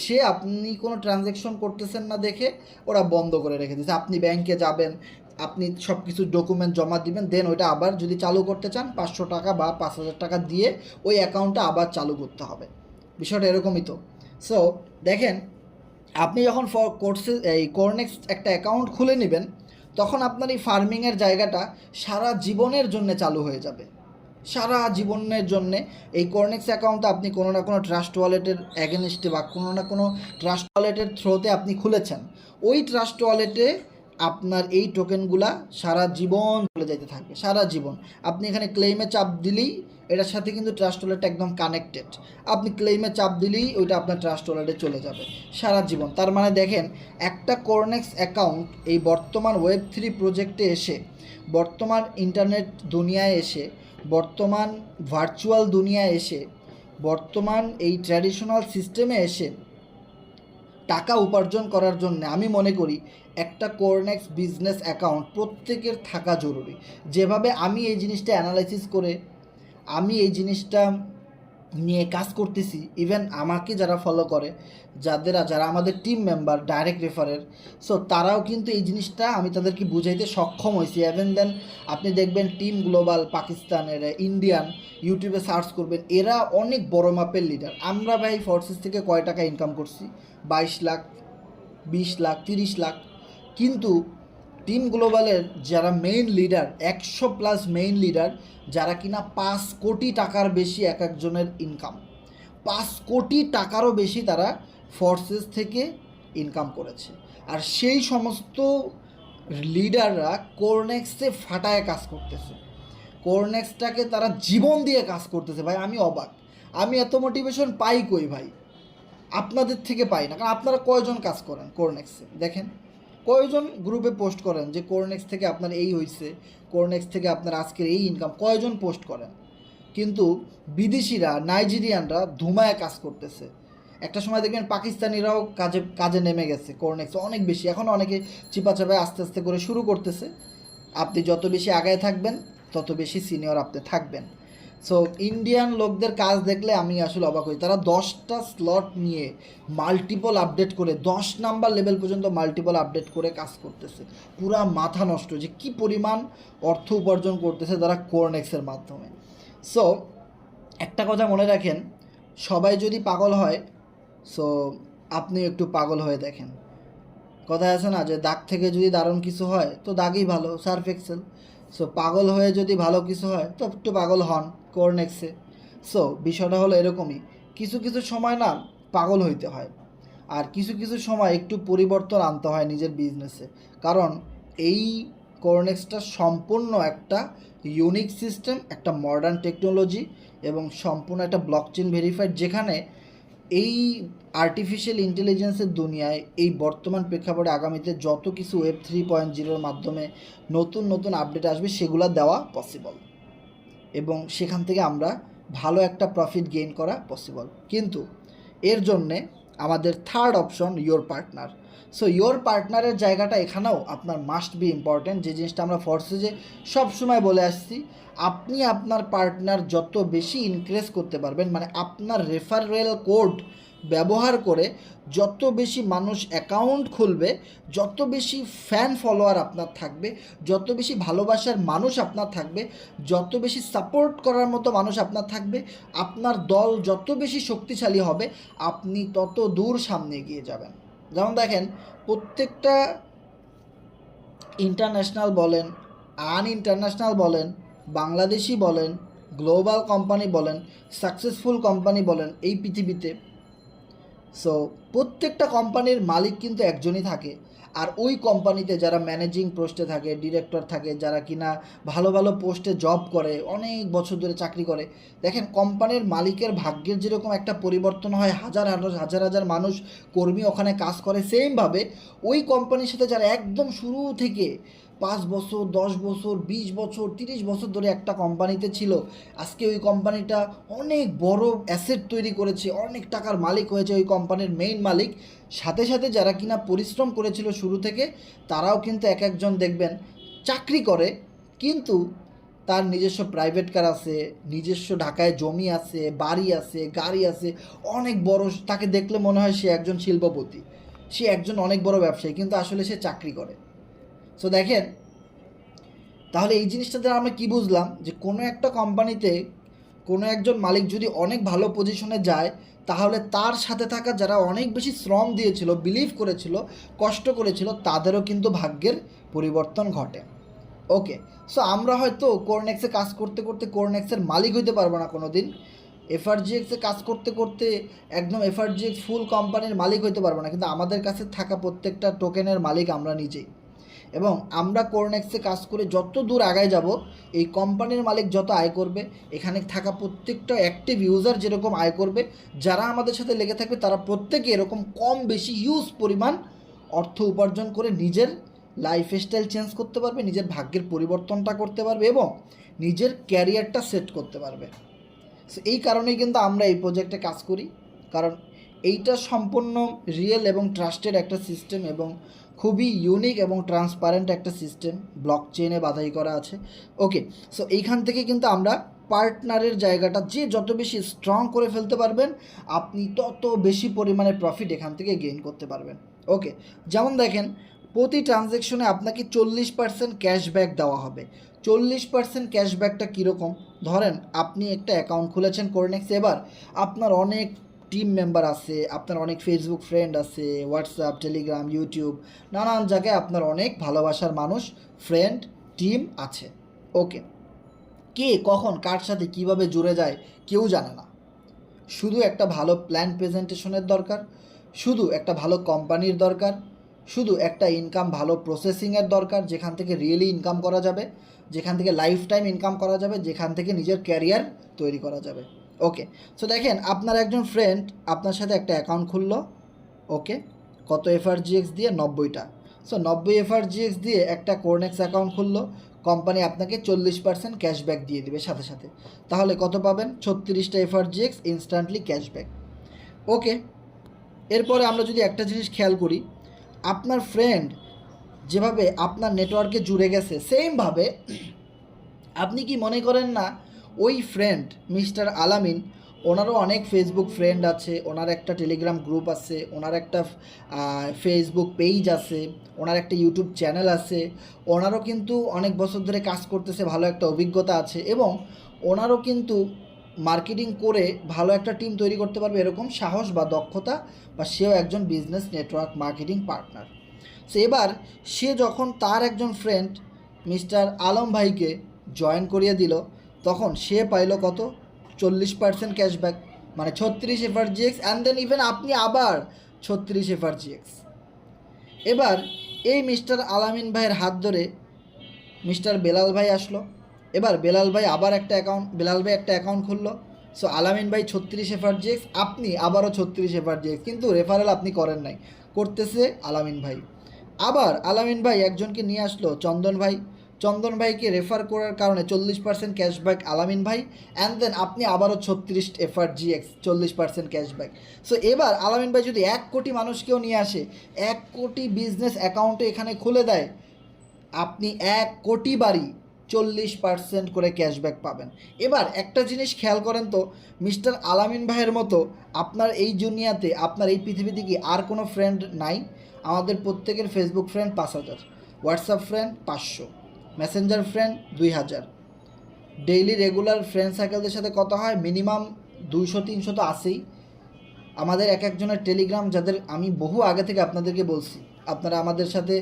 সে আপনি কোনো ট্রানজ্যাকশন করতেছেন না দেখে ওরা বন্ধ করে রেখে দিয়েছে। আপনি ব্যাংকে যাবেন, আপনি সব কিছু ডকুমেন্ট জমা দিবেন, দেন ওইটা আবার যদি চালু করতে চান 500 টাকা বা 5,000 টাকা দিয়ে ওই অ্যাকাউন্টটা আবার চালু করতে হবে। বিষয়টা এরকমই তো। সো দেখেন, আপনি যখন কোরনেক্স একটা অ্যাকাউন্ট খুলে নেবেন, তখন আপনার এই ফার্মিংয়ের জায়গাটা সারা জীবনের জন্য চালু হয়ে যাবে। সারা জীবনের জন্যে এই কোরনেক্স অ্যাকাউন্টটা আপনি কোনো না কোনো ট্রাস্ট ওয়ালেটের অ্যাগেনস্টে বা কোনো না কোনো ট্রাস্ট ওয়ালেটের থ্রোতে আপনি খুলেছেন, ওই ট্রাস্ট ওয়ালেটে আপনার এই টোকেনগুলা সারা জীবন চলে যেতে থাকবে, সারা জীবন। আপনি এখানে ক্লেইমে চাপ দিলেই, এটার সাথে কিন্তু ট্রাস্ট ওয়ালেটটা একদম কানেক্টেড, আপনি ক্লেইমে চাপ দিলেই ওইটা আপনার ট্রাস্ট ওয়ালেটে চলে যাবে সারা জীবন। তার মানে দেখেন, একটা কোরনেক্স অ্যাকাউন্ট এই বর্তমান Web3 প্রজেক্টে এসে, বর্তমান ইন্টারনেট দুনিয়ায় এসে, বর্তমান ভার্চুয়াল দুনিয়ায় এসে, বর্তমান এই ট্র্যাডিশনাল সিস্টেমে এসে টাকা উপার্জন করার জন্য আমি মনে করি একটা কোরনেক্স বিজনেস অ্যাকাউন্ট প্রত্যেকের থাকা জরুরি। যেভাবে আমি এই জিনিসটা অ্যানালাইসিস করে আমি এই জিনিসটা নিয়ে কাজ করতেছি, ইভেন আমাকে যারা ফলো করে, যারা আমাদের টিম মেম্বার ডাইরেক্ট রেফারের, সো তারাও কিন্তু এই জিনিসটা আমি তাদেরকে বুঝাইতে সক্ষম হয়েছি। ইভেন দেন আপনি দেখবেন টিম গ্লোবাল, পাকিস্তানের, ইন্ডিয়ান, ইউটিউবে সার্চ করবেন, এরা অনেক বড় মাপের লিডার। আমরা ভাই ফোর্সেস থেকে কয় টাকা ইনকাম করছি? 22 লাখ, 20 লাখ, 30 লাখ। কিন্তু টিম গ্লোবালের যারা মেইন লিডার, 100+ মেইন লিডার, যারা কিনা 5 কোটি টাকার বেশি এক একজনের ইনকাম, 5 কোটি টাকারও বেশি তারা ফোর্সেস থেকে ইনকাম করেছে। আর সেই সমস্ত লিডাররা কোরনেক্সে ফাটায় কাজ করতেছে, কোরনেক্সটাকে তারা জীবন দিয়ে কাজ করতেছে। ভাই আমি অবাক, আমি এত মোটিভেশন পাই কই ভাই? আপনাদের থেকে পাই না। কারণ আপনারা কয়জন কাজ করেন কোরনেক্সে? দেখেন, কয়জন গ্রুপে পোস্ট করেন যে কোরনেক্স থেকে আপনার এই হয়েছে, কোরনেক্স থেকে আপনার আজকের এই ইনকাম, কয়জন পোস্ট করেন? কিন্তু বিদেশিরা, নাইজেরিয়ানরা ধুমায় কাজ করতেছে। একটা সময় দেখবেন পাকিস্তানিরাও কাজে নেমে গেছে কোরনেক্স অনেক বেশি। এখন অনেকে চিপাচাপায় আস্তে আস্তে করে শুরু করতেছে। আপনি যত বেশি আগায় থাকবেন তত বেশি সিনিয়র আপনি থাকবেন। সো ইন্ডিয়ান লোকদের কাজ দেখলে আমি আসলে অবাক হই। তারা 10টা স্লট নিয়ে মাল্টিপল আপডেট করে 10 নাম্বার লেভেল পর্যন্ত মাল্টিপল আপডেট করে কাজ করতেছে। পুরা মাথা নষ্ট যে কি পরিমাণ অর্থ উপার্জন করতেছে তারা কোরনেক্সের মাধ্যমে। সো একটা কথা মনে রাখেন, সবাই যদি পাগল হয়, সো আপনি একটু পাগল হয়ে দেখেন। কথায় আছে না যে দাগ থেকে যদি দারুণ কিছু হয় তো দাগই ভালো, সার্ফ এক্সেল। সো পাগল হয়ে যদি ভালো কিছু হয় তো একটু পাগল হন কোরনেক্সে। সো বিষয়টা হলো এরকমই, কিছু কিছু সময় না পাগল হইতে হয়, আর কিছু কিছু সময় একটু পরিবর্তন আনতে হয় নিজের বিজনেসে। কারণ এই কোরনেক্সটা সম্পূর্ণ একটা ইউনিক সিস্টেম, একটা মডার্ন টেকনোলজি এবং সম্পূর্ণ একটা ব্লকচেন ভেরিফাইড, যেখানে এই আর্টিফিশিয়াল ইন্টেলিজেন্সের দুনিয়ায় এই বর্তমান প্রেক্ষাপটে আগামীতে যত কিছু Web 3.0-র মাধ্যমে নতুন নতুন আপডেট আসবে সেগুলো দেওয়া পসিবল, এবং সেখান থেকে আমরা ভালো একটা প্রফিট গেইন করা পসিবল। কিন্তু এর জন্যে আমাদের third option your partner. So your পার্টনারের জায়গাটা এখানেও আপনার মাস্ট বি ইম্পর্ট্যান্ট। যে জিনিসটা আমরা ফোর্সেজে সবসময় বলে আসছি, আপনি আপনার পার্টনার যত বেশি ইনক্রিজ করতে পারবেন, মানে আপনার রেফারেল কোড ব্যবহার করে যত বেশি মানুষ অ্যাকাউন্ট খুলবে, যত বেশি ফ্যান ফলোয়ার আপনার থাকবে, যত বেশি ভালোবাসার মানুষ আপনার থাকবে, যত বেশি সাপোর্ট করার মতো মানুষ আপনার থাকবে, আপনার দল যত বেশি শক্তিশালী হবে, আপনি তত দূর সামনে এগিয়ে যাবেন। যেমন দেখেন, প্রত্যেকটা ইন্টারন্যাশনাল বলেন, ইন্টারন্যাশনাল বলেন, বাংলাদেশি বলেন, গ্লোবাল কোম্পানি বলেন, সাকসেসফুল কোম্পানি বলেন এই পৃথিবীতে, সো প্রত্যেকটা কোম্পানির মালিক কিন্তু একজনই থাকে। আর ওই কোম্পানিতে যারা ম্যানেজিং পোস্টে থাকে, ডিরেক্টর থাকে, যারা কিনা ভালো ভালো পোস্টে জব করে, অনেক বছর ধরে চাকরি করে, দেখেন কোম্পানির মালিকের ভাগ্যের যেরকম একটা পরিবর্তন হয়, হাজার হাজার হাজার মানুষ কর্মী ওখানে কাজ করে, সেমভাবে ওই কোম্পানির সাথে যারা একদম শুরু থেকে 5 বছর 10 বছর 20 বছর 30 বছর ধরে একটা কোম্পানিতে ছিল, আজকে ওই কোম্পানিটা অনেক বড় অ্যাসেট তৈরি করেছে, অনেক টাকার মালিক হয়েছে ওই কোম্পানির মেইন মালিক। সাথে সাথে যারা কিনা পরিশ্রম করেছিল শুরু থেকে, তারাও কিন্তু এক একজন দেখবেন চাকরি করে, কিন্তু তার নিজস্ব প্রাইভেট কার আছে, নিজস্ব ঢাকায় জমি আছে, বাড়ি আছে, গাড়ি আছে, অনেক বড়। তাকে দেখলে মনে হয় সে একজন শিল্পপতি, সে একজন অনেক বড় ব্যবসায়ী, কিন্তু আসলে সে চাকরি করে। সো দেখেন, তাহলে এই জিনিসটা দ্বারা আমরা কী বুঝলাম, যে কোনো একটা কোম্পানিতে কোনো একজন মালিক যদি অনেক ভালো পজিশনে যায়, তাহলে তার সাথে থাকা যারা অনেক বেশি শ্রম দিয়েছিল, বিলিভ করেছিল, কষ্ট করেছিল, তাদেরও কিন্তু ভাগ্যের পরিবর্তন ঘটে। ওকে, সো আমরা হয়তো কোরনেক্সে কাজ করতে করতে কোরনেক্সের মালিক হইতে পারবো না কোনো দিন, এফআরজিএক্সে কাজ করতে করতে একদম এফআরজিএক্স ফুল কোম্পানির মালিক হইতে পারবো না, কিন্তু আমাদের কাছে থাকা প্রত্যেকটা টোকেনের মালিক আমরা নিজেই। এবং আমরা কোরনেক্সে কাজ করে যত দূর আগায় যাব, এই কোম্পানির মালিক যত আয় করবে, এখানে থাকা প্রত্যেকটা অ্যাক্টিভ ইউজার যেরকম আয় করবে, যারা আমাদের সাথে লেগে থাকবে তারা প্রত্যেকে এরকম কম বেশি হিউজ পরিমাণ অর্থ উপার্জন করে নিজের লাইফস্টাইল চেঞ্জ করতে পারবে, নিজের ভাগ্যের পরিবর্তনটা করতে পারবে এবং নিজের ক্যারিয়ারটা সেট করতে পারবে। সো এই কারণেই কিন্তু আমরা এই প্রজেক্টে কাজ করি, কারণ এইটা সম্পূর্ণ রিয়েল এবং ট্রাস্টেড একটা সিস্টেম এবং খুবই ইউনিক এবং ট্রান্সপারেন্ট একটা সিস্টেম, ব্লক চেইনে বাধাই করা আছে। ওকে, সো এইখান থেকে কিন্তু আমরা পার্টনারের জায়গাটা যে যত বেশি স্ট্রং করে ফেলতে পারবেন, আপনি তত বেশি পরিমাণে প্রফিট এখান থেকে গেইন করতে পারবেন। ওকে, যেমন দেখেন, প্রতি ট্রানজ্যাকশনে আপনাকে 40% ক্যাশব্যাক দেওয়া হবে। 40% ক্যাশব্যাকটা কীরকম? ধরেন আপনি একটা অ্যাকাউন্ট খুলেছেন কোরনেক্সে, এবার আপনার অনেক টিম মেম্বার আছে, আপনার অনেক ফেসবুক ফ্রেন্ড আছে, হোয়াটসঅ্যাপ, টেলিগ্রাম, ইউটিউব, নানান জায়গায় আপনার অনেক ভালোবাসার মানুষ, ফ্রেন্ড, টিম আছে। ওকে, কে কখন কার সাথে কিভাবে জুড়ে যায় কেউ জানে না। শুধু একটা ভালো প্ল্যান প্রেজেন্টেশনের দরকার, শুধু একটা ভালো কোম্পানির দরকার, শুধু একটা ইনকাম ভালো প্রসেসিংয়ের দরকার, যেখান থেকে রিয়েলি ইনকাম করা যাবে, যেখান থেকে লাইফ টাইম ইনকাম করা যাবে, যেখান থেকে নিজের ক্যারিয়ার তৈরি করা যাবে। ওকে, সো দেখেন, আপনার একজন ফ্রেন্ড আপনার সাথে একটা অ্যাকাউন্ট খুললো। ওকে, কত এফআরজিএক্স দিয়ে? 90টা। সো 90 এফআরজিএক্স দিয়ে একটা কোরনেক্স অ্যাকাউন্ট খুললো, কোম্পানি আপনাকে 40% ক্যাশব্যাক দিয়ে দিবে সাথে সাথে। তাহলে কত পাবেন? 36টা এফআরজিএক্স ইনস্ট্যান্টলি ক্যাশব্যাক। ওকে, এরপরে আমরা যদি একটা জিনিস খেয়াল করি, আপনার ফ্রেন্ড যেভাবে আপনার নেটওয়ার্কে জুড়ে গেছে, সেমভাবে আপনি কি মনে করেন না ওই ফ্রেন্ড মিস্টার আলামিন, ওনারও অনেক ফেসবুক ফ্রেন্ড আছে, ওনার একটা টেলিগ্রাম গ্রুপ আছে, ওনার একটা ফেসবুক পেজ আছে, ওনার একটা ইউটিউব চ্যানেল আছে, ওনারও কিন্তু অনেক বছর ধরে কাজ করতেছে, ভালো একটা অভিজ্ঞতা আছে এবং ওনারও কিন্তু মার্কেটিং করে ভালো একটা টিম তৈরি করতে পারবে এরকম সাহস বা দক্ষতা, বা সেও একজন business network marketing partner. So এবার সে যখন তার একজন ফ্রেন্ড মিস্টার আলম ভাইকে জয়েন করিয়ে দিল, তখন সে পাইল কত? 40% ক্যাশব্যাক, মানে 36 এফআরজিএক্স, অ্যান্ড দেন ইভেন আপনি আবার 36 এফআরজিএক্স। এবার এই মিস্টার আলামিন ভাইয়ের হাত ধরে মিস্টার বেলাল ভাই আসলো, এবার বেলাল ভাই আবার একটা অ্যাকাউন্ট, বেলাল ভাই একটা অ্যাকাউন্ট খুললো। সো আলামিন ভাই 36 এফআরজিএক্স, আপনি আবারও 36 এফআরজিএক্স, কিন্তু রেফারেল আপনি করেন নাই, করতেছে আলামিন ভাই। আবার আলামিন ভাই একজনকে নিয়ে আসলো, চন্দন ভাই, চন্দন ভাইকে রেফার করার কারণে 40% ক্যাশব্যাক আলামিন ভাই, অ্যান্ড দেন আপনি আবারও 36 এফআরজিএক্স, 40% ক্যাশব্যাক। সো এবার আলামিন ভাই যদি 1 কোটি মানুষকেও নিয়ে আসে, 1 কোটি বিজনেস অ্যাকাউন্টে এখানে খুলে দেয়, আপনি 1 কোটি বাড়ি 40% করে ক্যাশব্যাক পাবেন। এবার একটা জিনিস খেয়াল করেন তো, মিস্টার আলামিন ভাইয়ের মতো আপনার এই দুনিয়াতে, আপনার এই পৃথিবীতে কি আর কোনো ফ্রেন্ড নাই? আমাদের প্রত্যেকের Facebook friend 5000, WhatsApp friend 500, Messenger friend 2000, daily regular friend সার্কেলদের সাথে কথা হয় মিনিমাম 200-300 তো আছেই। আমাদের এক একজনের টেলিগ্রাম, যাদের আমি বহু আগে থেকে আপনাদেরকে বলছি, আপনারা আমাদের সাথে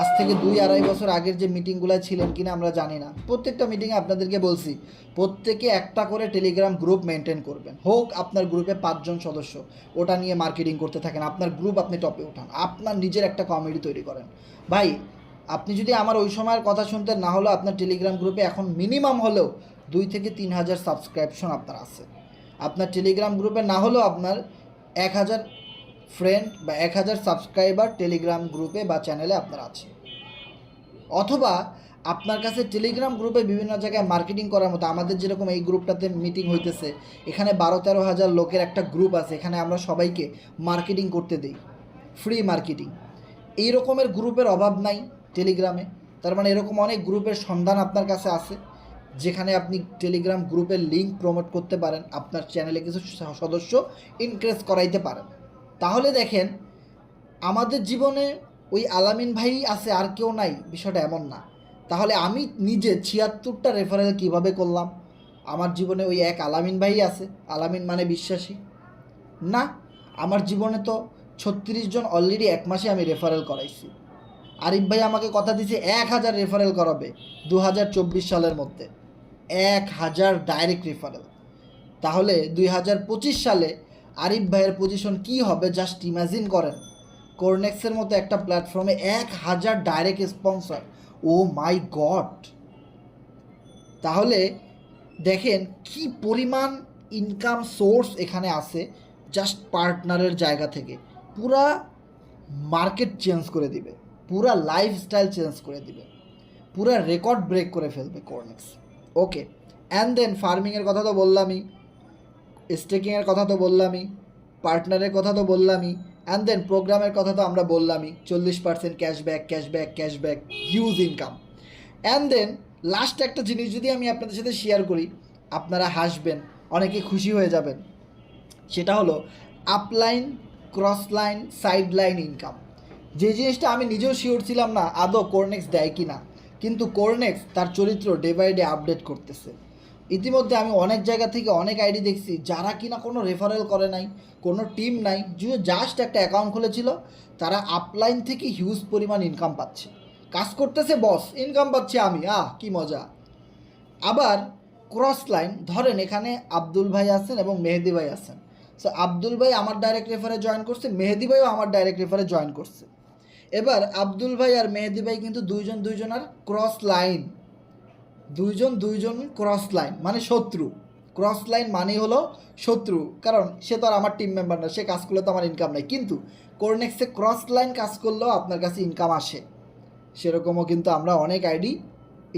আজ থেকে 2-2.5 বছর আগের যে মিটিংগুলো ছিলেন কিনা আমরা জানি না, প্রত্যেকটা মিটিংয়ে আপনাদেরকে বলছি প্রত্যেকে একটা করে টেলিগ্রাম গ্রুপ মেনটেন করবেন। হোক আপনার গ্রুপে 5 জন সদস্য, ওটা নিয়ে মার্কেটিং করতে থাকেন, আপনার গ্রুপ আপনি টপে ওঠান, আপনার নিজের একটা কমিউনিটি তৈরি করেন। ভাই, আপনি যদি আমার ওই সময়ের কথা শুনতেন, না হলেও আপনার টেলিগ্রাম গ্রুপে এখন মিনিমাম হলেও 2 থেকে 3 হাজার সাবস্ক্রিপশন আপনার আছে। আপনার টেলিগ্রাম গ্রুপে না হলেও আপনার 1000 ফ্রেন্ড বা 1000 সাবস্ক্রাইবার টেলিগ্রাম গ্রুপে বা চ্যানেলে আপনার আছে। অথবা আপনার কাছে টেলিগ্রাম গ্রুপে বিভিন্ন জায়গায় মার্কেটিং করার মতো, আমাদের যেরকম এই গ্রুপটাতে মিটিং হইতেছে, এখানে 12-13 হাজার লোকের একটা গ্রুপ আছে, এখানে আমরা সবাইকে মার্কেটিং করতে দিই, ফ্রি মার্কেটিং। এই রকমের গ্রুপের অভাব নাই টেলিগ্রামে। তার মানে এরকম অনেক গ্রুপের সন্ধান আপনার কাছে আছে, যেখানে আপনি টেলিগ্রাম গ্রুপের লিঙ্ক প্রমোট করতে পারেন, আপনার চ্যানেলে কিছু সদস্য ইনক্রিজ করাইতে পারেন। তাহলে দেখেন, আমাদের জীবনে ওই আলামিন ভাই আছে, আর কেউ নাই, বিষয়টা এমন না। তাহলে আমি নিজে 76টা রেফারেল কিভাবে করলাম? আমার জীবনে ওই এক আলামিন ভাই আছে, আলামিন মানে বিশ্বাসী না? আমার জীবনে তো 36 জন অলরেডি এক মাসে আমি রেফারেল করাইছি। আরিফ ভাই আমাকে কথা দিয়েছে 1000 রেফারেল করাবে 2024 সালের মধ্যে, 1000 ডাইরেক্ট রেফারেল। তাহলে 2025 সালে আরিফ ভাইয়ের পজিশন কি হবে জাস্ট ইমাজিন করেন। কোরনেক্সের মতো একটা প্ল্যাটফর্মে 1000 ডাইরেক্ট স্পন্সর, ও মাই গড! তাহলে দেখেন কি পরিমাণ ইনকাম সোর্স এখানে আছে জাস্ট পার্টনারের জায়গা থেকে। পুরা মার্কেট চেঞ্জ করে দিবে, পুরা লাইফস্টাইল চেঞ্জ করে দিবে, পুরা রেকর্ড ব্রেক করে ফেলবে কোরনেক্স। ওকে, অ্যান্ড দেন ফার্মিংয়ের কথা তো বললামই, স্টেকিংয়ের কথা তো বললামই, পার্টনারের কথা তো বললামই, অ্যান্ড দেন প্রোগ্রামের কথা তো আমরা বললামই, 40% cashback cashback cashback, huge income. And then last একটা জিনিস যদি আমি আপনাদের সাথে শেয়ার করি, আপনারা হাসবেন, অনেকে খুশি হয়ে যাবেন। সেটা হলো upline, cross line, side line income. যে জিনিসটা আমি নিজেও শিওর ছিলাম না আদৌ কোরনেক্স দেয় কি না, কিন্তু কোরনেক্স তার চরিত্র ডে বাই ডে আপডেট করতেছে। ইতিমধ্যে আমি অনেক জায়গা থেকে অনেক আইডি দেখছি যারা কিনা কোনো রেফারেল করে নাই, কোনো টিম নাই, জাস্ট একটা অ্যাকাউন্ট খুলেছিল, তারা আপলাইন থেকে হিউজ পরিমাণ ইনকাম পাচ্ছে, কাজ করতেছে বস, ইনকাম পাচ্ছে আমি, কি মজা। আবার ক্রস লাইন ধরেন, এখানে আব্দুল ভাই আছেন এবং মেহেদি ভাই আছেন। সো আব্দুল ভাই আমার ডাইরেক্ট রেফারে জয়েন করছে, মেহেদি ভাইও আমার ডাইরেক্ট রেফারে জয়েন করছে। এবার আব্দুল ভাই আর মেহেদি ভাই কিন্তু দুইজনের ক্রস লাইন, দুইজন ক্রস লাইন মানে শত্রু। ক্রস লাইন মানেই হলো শত্রু, কারণ সে তো আর আমার টিম মেম্বার না, সে কাজ করলে তো আমার ইনকাম নাই। কিন্তু কোরনেক্সে ক্রস লাইন কাজ করলেও আপনার কাছে ইনকাম আসে। সেরকমও কিন্তু আমরা অনেক আইডি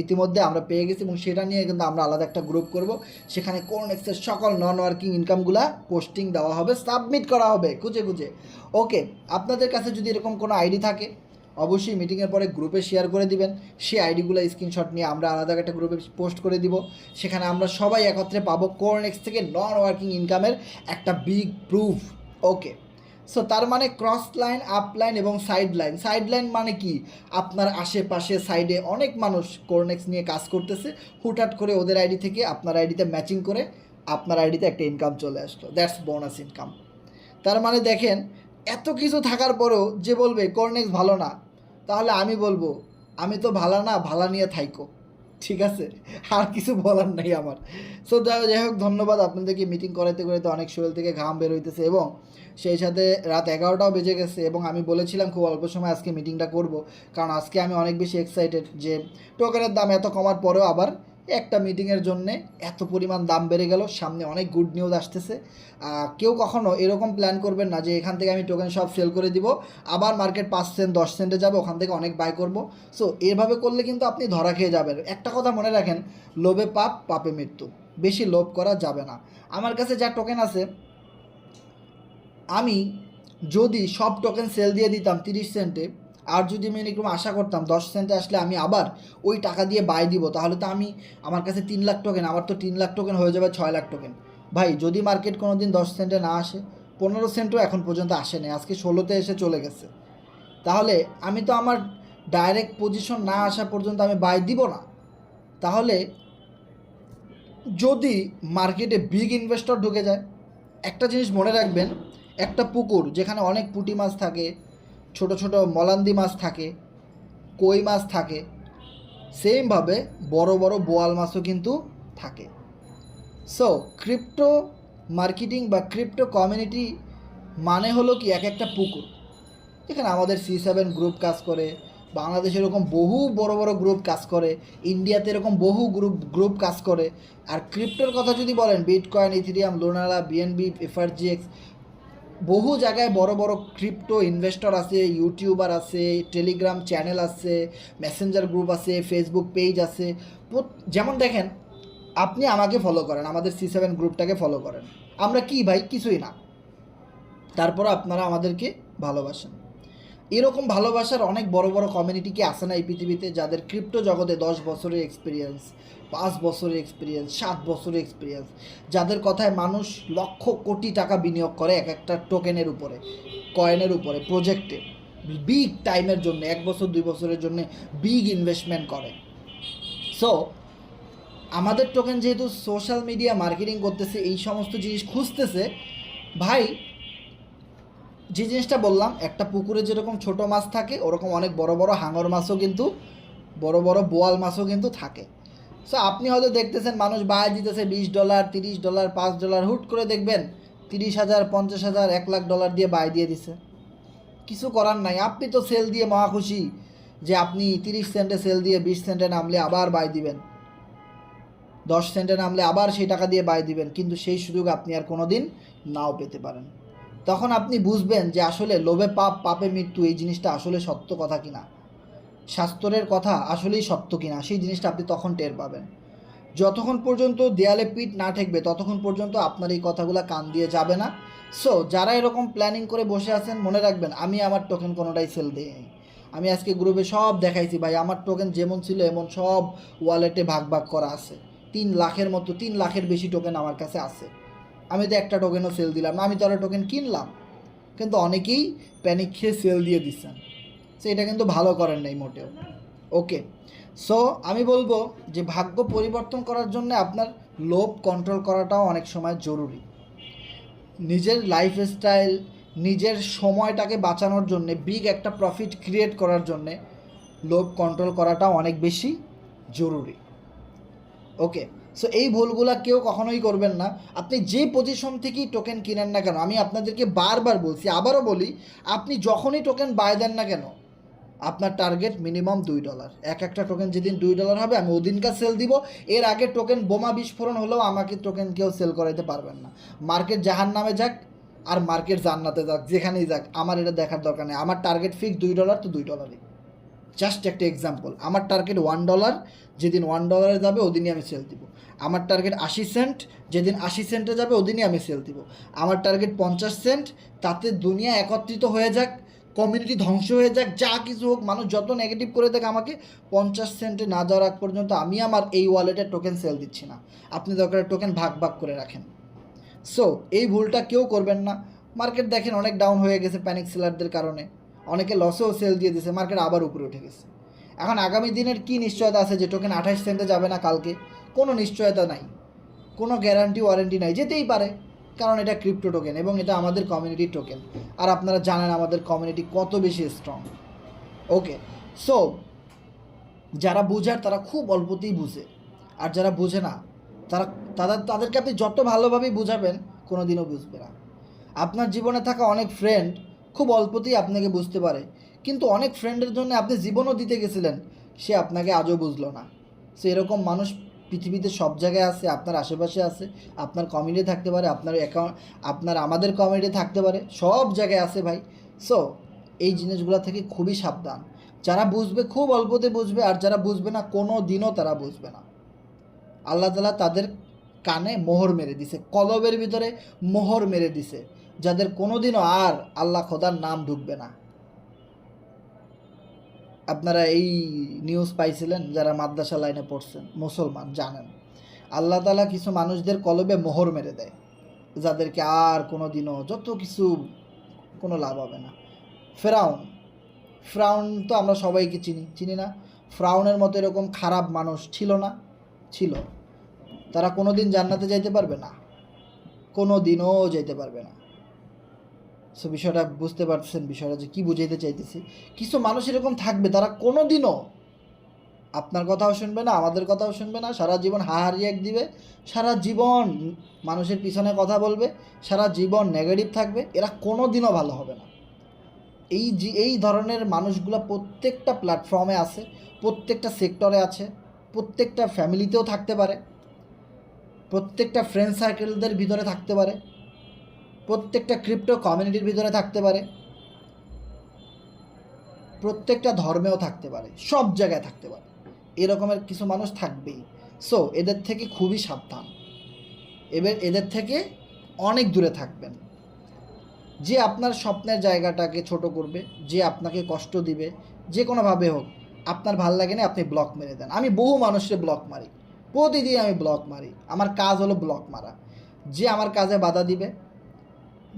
ইতিমধ্যে আমরা পেয়ে গেছি, এবং সেটা নিয়ে কিন্তু আমরা আলাদা একটা গ্রুপ করব, সেখানে কোরনেক্সের সকল নন ওয়ার্কিং ইনকামগুলো পোস্টিং দেওয়া হবে, সাবমিট করা হবে খুঁজে খুঁজে। ওকে, আপনাদের কাছে যদি এরকম কোনো আইডি থাকে অবশ্যই মিটিংয়ের পরে গ্রুপে শেয়ার করে দিবেন, সেই আইডিগুলো স্ক্রিনশট নিয়ে আমরা আলাদা একটা গ্রুপে পোস্ট করে দিব। সেখানে আমরা সবাই একত্রে পাবো কোরনেক্স থেকে নন ওয়ার্কিং ইনকামের একটা বিগ প্রুফ। ওকে, সো তার মানে ক্রস লাইন, আপ লাইন এবং সাইড লাইন। সাইড লাইন মানে কি? আপনার আশেপাশে সাইডে অনেক মানুষ কোরনেক্স নিয়ে কাজ করতেছে, হুটহাট করে ওদের আইডি থেকে আপনার আইডিতে ম্যাচিং করে আপনার আইডিতে একটা ইনকাম চলে আসলো, দ্যাটস বোনাস ইনকাম। তার মানে দেখেন, এত কিছু থাকার পরেও যে বলবে কোরনেক্স ভালো না, তাহলে আমি বলবো আমি তো ভালো না, ভালো নিয়ে থাইকো, ঠিক আছে? আর কিছু বলার নাই আমার। সো যাই হোক, ধন্যবাদ আপনাদেরকে। মিটিং করাইতে করাইতে অনেক শরীর থেকে ঘাম বের হইতেছে, এবং সেই সাথে রাত 11টাও বেজে গেছে, এবং আমি বলেছিলাম খুব অল্প সময় আজকে মিটিংটা করব, কারণ আজকে আমি অনেক বেশি এক্সাইটেড যে টোকেনের দাম এত কমার পরেও আবার একটা মিটিংয়ের জন্যে এত পরিমাণ দাম বেড়ে গেল। সামনে অনেক গুড নিউজ আসতেছে। কেউ কখনো এরকম প্ল্যান করবেন না যে এখান থেকে আমি টোকেন সব সেল করে দিব, আবার মার্কেট 5 সেন্ট 10 সেন্টে যাবে, ওখান থেকে অনেক বাই করব। সো এভাবে করলে কিন্তু আপনি ধরা খেয়ে যাবেন। একটা কথা মনে রাখেন, লোভে পাপ, পাপে মৃত্যু। বেশি লোভ করা যাবে না। আমার কাছে যা টোকেন আছে, আমি যদি সব টোকেন সেল দিয়ে দিতাম 30 সেন্টে, আর যদি আমি এরকম আশা করতাম 10 সেন্টে আসলে আমি আবার ওই টাকা দিয়ে বাই দিব, তাহলে তো আমার কাছে 3 লাখ টোকেন, আমার তো 3 লাখ টোকেন হয়ে যাবে 6 লাখ টোকেন। ভাই, যদি মার্কেট কোনো দিন 10 সেন্টে না আসে, 15 সেন্টও এখন পর্যন্ত আসেনি, আজকে 16তে এসে চলে গেছে, তাহলে আমি তো আমার ডাইরেক্ট পজিশন না আসা পর্যন্ত আমি বাই দিব না। তাহলে যদি মার্কেটে বিগ ইনভেস্টর ঢুকে যায়, একটা জিনিস মনে রাখবেন, একটা পুকুর যেখানে অনেক পুঁটি মাছ থাকে, ছোট ছোট মলান্দি মাছ থাকে, কই মাছ থাকে, সেমভাবে বড় বড় বোয়াল মাছও কিন্তু থাকে। সো ক্রিপ্টো মার্কেটিং বা ক্রিপ্টো কমিউনিটি মানে হলো কি, এক একটা পুকুর। এখানে আমাদের C7 গ্রুপ কাজ করে, বাংলাদেশে এরকম বহু বড় বড় গ্রুপ কাজ করে, ইন্ডিয়াতে এরকম বহু গ্রুপ কাজ করে। আর ক্রিপ্টোর কথা যদি বলেন, বিটকয়েন, ইথেরিয়াম, লুনারা, BNB, FRGX, বহু জায়গায় বড় বড় ক্রিপ্টো ইনভেস্টর আছে, ইউটিউবার আছে, টেলিগ্রাম চ্যানেল আছে, মেসেঞ্জার গ্রুপ আছে, ফেসবুক পেজ আছে। যেমন দেখেন, আপনি আমাকে ফলো করেন, আমাদের C7 গ্রুপটাকে ফলো করেন, আমরা কি ভাই, কিছুই না, তারপরে আপনারা আমাদেরকে ভালোবাসেন। এরকম ভালোবাসার অনেক বড় বড় কমিউনিটি কি আছে না এই পৃথিবীতে, যাদের ক্রিপ্টো জগতে 10 বছরের এক্সপিরিয়েন্স, 5 বছরের এক্সপিরিয়েন্স, 7 বছরের এক্সপিরিয়েন্স, যাদের কথায় মানুষ লক্ষ কোটি টাকা বিনিয়োগ করে এক একটা টোকেনের উপরে, কয়েনের উপরে, প্রজেক্টে বিগ টাইমের জন্য, 1 বছর 2 বছরের জন্য বিগ ইনভেস্টমেন্ট করে। সো আমাদের টোকেন যেহেতু সোশ্যাল মিডিয়া মার্কেটিং করতেছে, এই সমস্ত জিনিস খুঁজতেছে, ভাই যে জিনিসটা বললাম, একটা পুকুরে যেরকম ছোট মাছ থাকে ওরকম অনেক বড় বড় হাঙর মাছও কিন্তু, বড় বড় বোয়াল মাছও কিন্তু থাকে। সো আপনি হয়তো দেখতেছেন মানুষ বায় দিতেছে $20, $30, $5, হুট করে দেখবেন 30,000, 50,000, $1,00,000 দিয়ে বায় দিয়ে দিছে। কিছু করার নাই, আপনি তো সেল দিয়ে মহা খুশি যে আপনি 30 সেন্টে সেল দিয়ে 20 সেন্টে নামলে আবার বায় দিবেন, 10 সেন্টে নামলে আবার সেই টাকা দিয়ে বায় দিবেন, কিন্তু সেই সুযোগ আপনি আর কোনো দিন নাও পেতে পারেন। তখন আপনি বুঝবেন যে আসলে লোভে পাপ, পাপে মৃত্যু, এই জিনিসটা আসলে সত্য কথা কিনা, শাস্ত্রের কথা আসলেই সত্য কিনা, সেই জিনিসটা আপনি তখন টের পাবেন। যতক্ষণ পর্যন্ত দেয়ালে পিঠ না ঠেকবে ততক্ষণ পর্যন্ত আপনার এই কথাগুলো কান দিয়ে যাবে না। সো যারা এরকম প্ল্যানিং করে বসে আছেন, মনে রাখবেন আমি আমার টোকেন কোনোটাই সেল দিইনি। আমি আজকে গ্রুপে সব দেখাইছি ভাই, আমার টোকেন যেমন ছিল এমন সব ওয়ালেটে ভাগ ভাগ করা আছে। 3 লাখের মতো, 3 লাখের বেশি টোকেন আমার কাছে আছে। আমি তো একটা টোকেনও সেল দিলাম না, আমি তো আরও টোকেন কিনলাম, কিন্তু অনেকেই প্যানিক খেয়ে সেল দিয়ে দিচ্ছেন। সো এটা কিন্তু ভালো করেন নাই মোটেও। ওকে, সো আমি বলবো যে ভাগ্য পরিবর্তন করার জন্য আপনার লোভ কন্ট্রোল করাটাও অনেক সময় জরুরি। নিজের লাইফস্টাইল, নিজের সময়টাকে বাঁচানোর জন্যে, বিগ একটা প্রফিট ক্রিয়েট করার জন্যে লোভ কন্ট্রোল করাটাও অনেক বেশি জরুরি। ওকে, সো এই ভুলগুলো কেউ কখনোই করবেন না। আপনি যে পজিশন থেকেই টোকেন কিনেন না কেন, আমি আপনাদেরকে বারবার বলছি, আবারও বলি, আপনি যখনই টোকেন বাই দেন না কেন, আপনার টার্গেট মিনিমাম $2। একটা টোকেন যেদিন $2 হবে আমি ওদিনকার সেল দিব। এর আগে টোকেন বোমা বিস্ফোরণ হলেও আমাকে টোকেন কেউ সেল করাইতে পারবেন না। মার্কেট জাহান নামে যাক আর মার্কেট জান্নাতে যাক, যেখানেই যাক, আমার এটা দেখার দরকার নেই। আমার টার্গেট ফিক্স $2, তো $2। জাস্ট একটা এক্সাম্পল, আমার টার্গেট $1, যেদিন $1 যাবে ওদিনই আমি সেল দিব। আমার টার্গেট 80 সেন্ট, যেদিন 80 সেন্টে যাবে ওদিনই আমি সেল দিব। আমার টার্গেট 50 সেন্ট, তাতে দুনিয়া একত্রিত হয়ে যাক, কমিউনিটি ধ্বংস হয়ে যাক, যা কিছু হোক, মানুষ যত নেগেটিভ করে থাকে আমাকে, 50 সেন্টে না যাওয়ার আগ পর্যন্ত আমি আমার এই ওয়ালেটের টোকেন সেল দিচ্ছি না। আপনি দরকার টোকেন ভাগ ভাগ করে রাখেন। সো এই ভুলটা কেউ করবেন না। মার্কেট দেখেন অনেক ডাউন হয়ে গেছে প্যানিক সেলারদের কারণে, অনেকে লসেও সেল দিয়ে দিয়েছে, মার্কেট আবার উপরে উঠে গেছে। এখন আগামী দিনের কি নিশ্চয়তা আছে যে টোকেন 28 সেন্টে যাবে না কালকে? কোনো নিশ্চয়তা নাই, কোনো গ্যারান্টি ওয়ারেন্টি নাই, যেতেই পারে, কারণ এটা ক্রিপ্টো টোকেন এবং এটা আমাদের কমিউনিটির টোকেন। আর আপনারা জানেন আমাদের কমিউনিটি কত বেশি স্ট্রং। ওকে, সো যারা বুঝার তারা খুব অল্পতেই বুঝে, আর যারা বুঝে না তাদেরকে আপনি যত ভালোভাবেই বুঝাবেন কোনো দিনও বুঝবে না। আপনার জীবনে থাকা অনেক ফ্রেন্ড খুব অল্পতেই আপনাকে বুঝতে পারে, কিন্তু অনেক ফ্রেন্ডের জন্য আপনি জীবনও দিতে গেছিলেন, সে আপনাকে আজও বুঝলো না। সো এরকম মানুষ পৃথিবীতে সব জায়গায় আছে, আপনার আশেপাশে আছে, আপনার কমিউনিটি থাকতে পারে, আপনার আমাদের কমিউনিটি থাকতে পারে, সব জায়গায় আছে ভাই। সো এই জিনিসগুলো থেকে খুবই সাবধান। যারা বুঝবে খুব অল্পতে বুঝবে, আর যারা বুঝবে না কোনো দিনও তারা বুঝবে না। আল্লাহ তাআলা তাদের কানে মোহর মেরে দিছে, কলবের ভিতরে মোহর মেরে দিছে, যাদের কোনোদিনও আর আল্লাহ খোদার নাম ঢুকবে না। আপনারা এই নিউজ পাইছিলেন, যারা মাদ্রাসা লাইনে পড়ছেন মুসলমান জানেন, আল্লাহ তাআলা কিছু মানুষদের কলবে মোহর মেরে দেয়, যাদেরকে আর কোনো দিনও যত কিছু কোনো লাভ হবে না। ফেরাউন তো আমরা সবাইকে চিনি না? ফেরাউনের মতো এরকম খারাপ মানুষ ছিল না? ছিল। তারা কোনো দিন জান্নাতে যাইতে পারবে না, কোনো দিনও যাইতে পারবে না। সো বিষয়টা বুঝতে পারছেন, বিষয়টা যে কী বুঝাইতে চাইতেছি? কিছু মানুষ এরকম থাকবে, তারা কোনো দিনও আপনার কথাও শুনবে না, আমাদের কথাও শুনবে না, সারা জীবন রিয়াক্ট দিবে, সারা জীবন মানুষের পিছনে কথা বলবে, সারা জীবন নেগেটিভ থাকবে, এরা কোনো দিনও ভালো হবে না। এই ধরনের মানুষগুলো প্রত্যেকটা প্ল্যাটফর্মে আছে, প্রত্যেকটা সেক্টরে আছে, প্রত্যেকটা ফ্যামিলিতেও থাকতে পারে, প্রত্যেকটা ফ্রেন্ড সার্কেলদের ভিতরে থাকতে পারে। প্রত্যেকটা ক্রিপ্টো কমিউনিটির ভিতরে থাকতে পারে, প্রত্যেকটা ধর্মেও থাকতে পারে, সব জায়গায় থাকতে পারে, এরকমের কিছু মানুষ থাকবেই। সো এদের থেকে খুবই সাবধান, এদের থেকে অনেক দূরে থাকবেন। যে আপনার স্বপ্নের জায়গাটাকে ছোট করবে, যে আপনাকে কষ্ট দিবে, যে কোনোভাবে হোক, আপনার ভাল লাগে না, আপনি ব্লক মেরে দেন। আমি বহু মানুষকে ব্লক মারি, প্রতিদিন আমি ব্লক মারি, আমার কাজ হলো ব্লক মারা। যে আমার কাজে বাধা দিবে,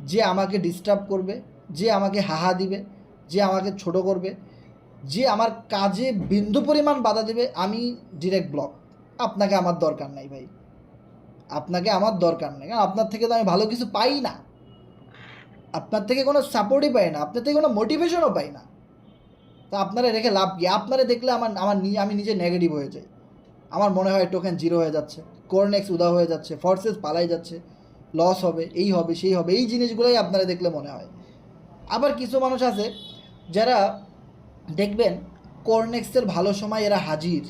যে আমাকে ডিস্টার্ব করবে, যে আমাকে হাহা দিবে, যে আমাকে ছোট করবে, যে আমার কাজে বিন্দু পরিমাণ বাধা দেবে, আমি ডিরেক্ট ব্লক। আপনাকে আমার দরকার নাই ভাই, আপনাকে আমার দরকার নেই, কারণ আপনার থেকে তো আমি ভালো কিছু পাই না, আপনার থেকে কোনো সাপোর্টই পাই না, আপনার থেকে কোনো মোটিভেশনও পাই না। তা আপনারা রেখে লাভ কি? আপনারা দেখলে আমি নিজে নেগেটিভ হয়ে যাই। আমার মনে হয় টোকেন জিরো হয়ে যাচ্ছে, কোরনেক্স উদা হয়ে যাচ্ছে, ফোর্সেস পালাই যাচ্ছে, লস হবে, এই হবে, সেই হবে, এই জিনিসগুলোই আপনারা দেখলে মনে হয়। আবার কিছু মানুষ আছে যারা দেখবেন কোরনেক্সের ভালো সময় এরা হাজির,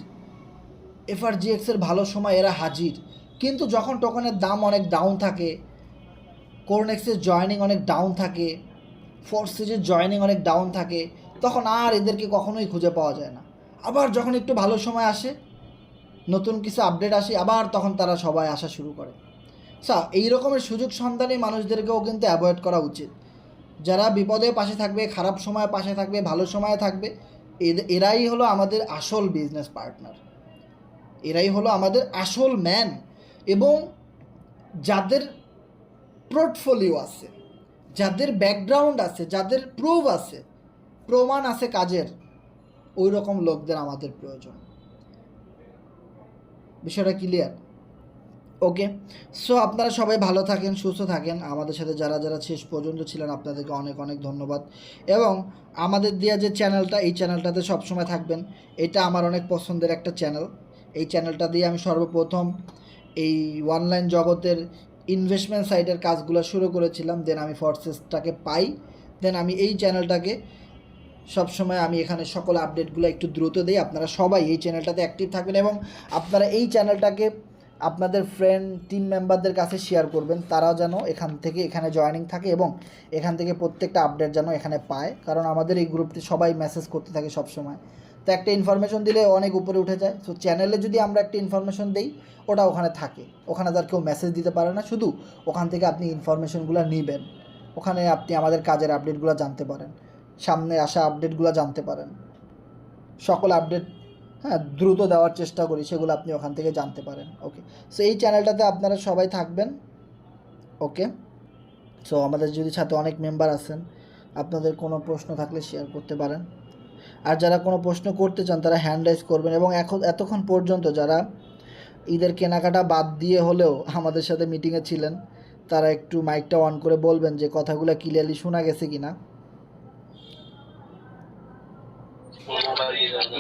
এফআরজিএক্সের ভালো সময় এরা হাজির, কিন্তু যখন টোকেনের দাম অনেক ডাউন থাকে, কোরনেক্সের জয়েনিং অনেক ডাউন থাকে, ফোর্সেসের জয়েনিং অনেক ডাউন থাকে, তখন আর এদেরকে কখনোই খুঁজে পাওয়া যায় না। আবার যখন একটু ভালো সময় আসে, নতুন কিছু আপডেট আসে, আবার তখন তারা সবাই আসা শুরু করে। এই রকমের সুযোগ সন্ধানী মানুষদেরকেও কিন্তু অ্যাভয়েড করা উচিত। যারা বিপদে পাশে থাকবে, খারাপ সময়ে পাশে থাকবে, ভালো সময়ে থাকবে, এরাই হলো আমাদের আসল বিজনেস পার্টনার, এরাই হলো আমাদের আসল ম্যান। এবং যাদের পোর্টফোলিও আছে, যাদের ব্যাকগ্রাউন্ড আছে, যাদের প্রুফ আছে, প্রমাণ আছে কাজের, ওই রকম লোকদের আমাদের প্রয়োজন। বিষয়টা ক্লিয়ার? ওকে, সো আপনারা সবাই ভালো থাকেন, সুস্থ থাকেন। আমাদের সাথে যারা যারা শেষ পর্যন্ত ছিলেন আপনাদেরকে অনেক অনেক ধন্যবাদ। এবং আমাদের দেওয়া যে চ্যানেলটা, এই চ্যানেলটাতে সবসময় থাকবেন। এটা আমার অনেক পছন্দের একটা চ্যানেল। এই চ্যানেলটা দিয়ে আমি সর্বপ্রথম এই অনলাইন জগতের ইনভেস্টমেন্ট সাইটের কাজগুলো শুরু করেছিলাম, দেন আমি ফোর্সেসটাকে পাই, দেন আমি এই চ্যানেলটাকে সবসময় আমি এখানে সকল আপডেটগুলো একটু দ্রুত দিই। আপনারা সবাই এই চ্যানেলটাতে অ্যাক্টিভ থাকবেন এবং আপনারা এই চ্যানেলটাকে আপনাদের ফ্রেন্ড টিম মেম্বারদের কাছে শেয়ার করবেন, তারা যেন এখানে জয়েনিং থাকে এবং এখান থেকে প্রত্যেকটা আপডেট যেন এখানে পায়। কারণ আমাদের এই গ্রুপটি সবাই মেসেজ করতে থাকে সবসময়, তো একটা ইনফরমেশন দিলে অনেক উপরে উঠে যায়। সো চ্যানেলে যদি আমরা একটা ইনফরমেশন দিই, ওটা ওখানে থাকে, ওখানে তার কেউ মেসেজ দিতে পারে না, শুধু ওখান থেকে আপনি ইনফরমেশনগুলো নেবেন, ওখানে আপনি আমাদের কাজের আপডেটগুলো জানতে পারেন, সামনে আসা আপডেটগুলো জানতে পারেন, সকল আপডেট দ্রুত দেওয়ার চেষ্টা করি, সেগুলো আপনি ওখান থেকে জানতে পারেন। ওকে, সো এই চ্যানেলটাতে আপনারা সবাই থাকবেন। ওকে, সো আমাদের যদি সাথে অনেক মেম্বার আছেন, আপনাদের কোনো প্রশ্ন থাকলে শেয়ার করতে পারেন। আর যারা কোনো প্রশ্ন করতে চান তারা হ্যান্ড রাইজ করবেন। এবং এতক্ষণ পর্যন্ত যারা ঈদের কেনাকাটা বাদ দিয়ে হলেও আমাদের সাথে মিটিংয়ে ছিলেন, তারা একটু মাইকটা অন করে বলবেন যে কথাগুলো ক্লিয়ারলি শোনা গেছে কিনা।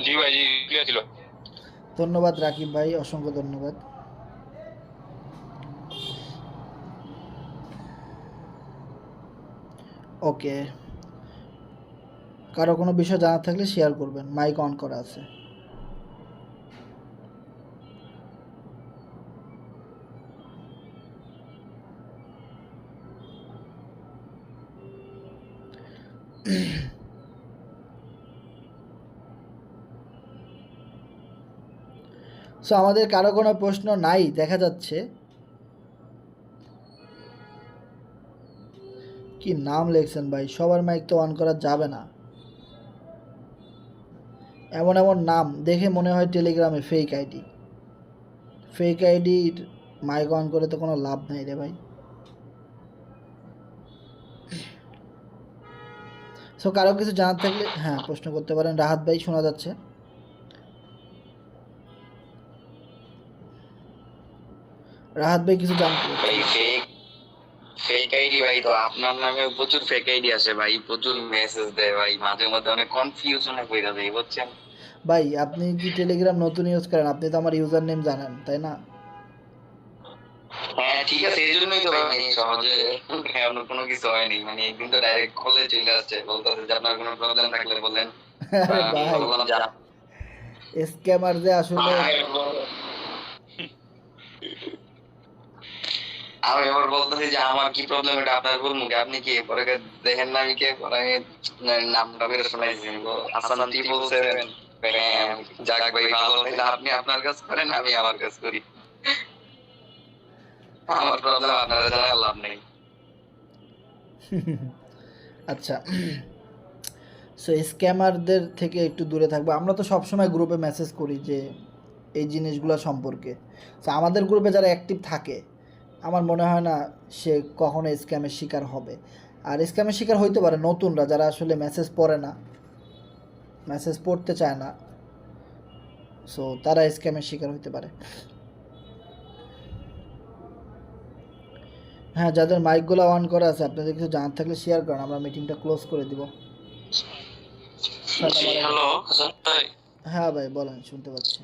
জি ভাই, জি ক্লিয়ার ছিল। ধন্যবাদ রাকিব ভাই, অসংখ্য ধন্যবাদ। ওকে, কারো কোনো বিষয় জানার থাকলে শেয়ার করবেন, মাইক অন করা আছে। সো আমাদের কারো কোনো প্রশ্ন নাই দেখা যাচ্ছে। কি নাম লিখছেন ভাই? সবার মাইক তো অন করা যাবে না। এমন এমন নাম দেখে মনে হয় টেলিগ্রামে ফেক আইডি। ফেক আইডির মাইক অন করে তো কোনো লাভ নাই রে ভাই। সো কারো কিছু জানার থাকলে হ্যাঁ প্রশ্ন করতে পারেন। রাহাত ভাই শোনা যাচ্ছে। রাহাত ভাই কিছু জানতে ভাই ফেক আইডি ভাই, তো আপনার নামে প্রচুর ফেক আইডি আসে ভাই, প্রচুর মেসেজ দেয় ভাই, মাঝে মধ্যে অনেক কনফিউশনে পড়ে যায় বুঝছেন ভাই। আপনি কি টেলিগ্রাম নতুন ইউজ করেন? আপনি তো আমার ইউজার নেম জানেন তাই না? হ্যাঁ ঠিক আছে, এই জন্যই তো ভাই সহজে এমন কোনো কিছু হয়নি, মানে একদিন তো ডাইরেক্ট কলে চলে আসছে, বলতেছে যে আপনার কোনো প্রবলেম থাকলে বলেন। আরে আমি ভাই, বললাম যে স্ক্যামার যে আসলে আমি আবার বলতেছি যে আমার কি প্রবলেম, এটা আপনার বলবো কি? আপনি কি পরে দেখেন না আমি কে? পরে আমি নামটা বের শোনাইছি, হাসান 777। যাক ভাই ভালো, তাহলে আপনি আপনার কাজ করেন, আমি আমার কাজ করি। আমার প্রবলেম আপনারা জানার লাভ নেই। আচ্ছা, সো স্ক্যামারদের থেকে একটু দূরে থাকবো। আমরা তো সবসময় গ্রুপে মেসেজ করি যে এই জিনিসগুলো সম্পর্কে। তো আমাদের গ্রুপে যারা অ্যাক্টিভ থাকে আমার মনে হয় না সে কখনো স্ক্যামের শিকার হবে। আর স্ক্যামের শিকার হইতে পারে নতুনরা, যারা আসলে মেসেজ পড়ে না, মেসেজ পড়তে চায় না, সো তারা স্ক্যামের শিকার হইতে পারে। হ্যাঁ, যাদের মাইকগুলো অন করা আছে আপনাদের কিছু জানার থাকলে শেয়ার করেন, আমরা মিটিংটা ক্লোজ করে দিব। জি হ্যালো হাসান ভাই। হ্যাঁ ভাই বলেন, শুনতে পাচ্ছি।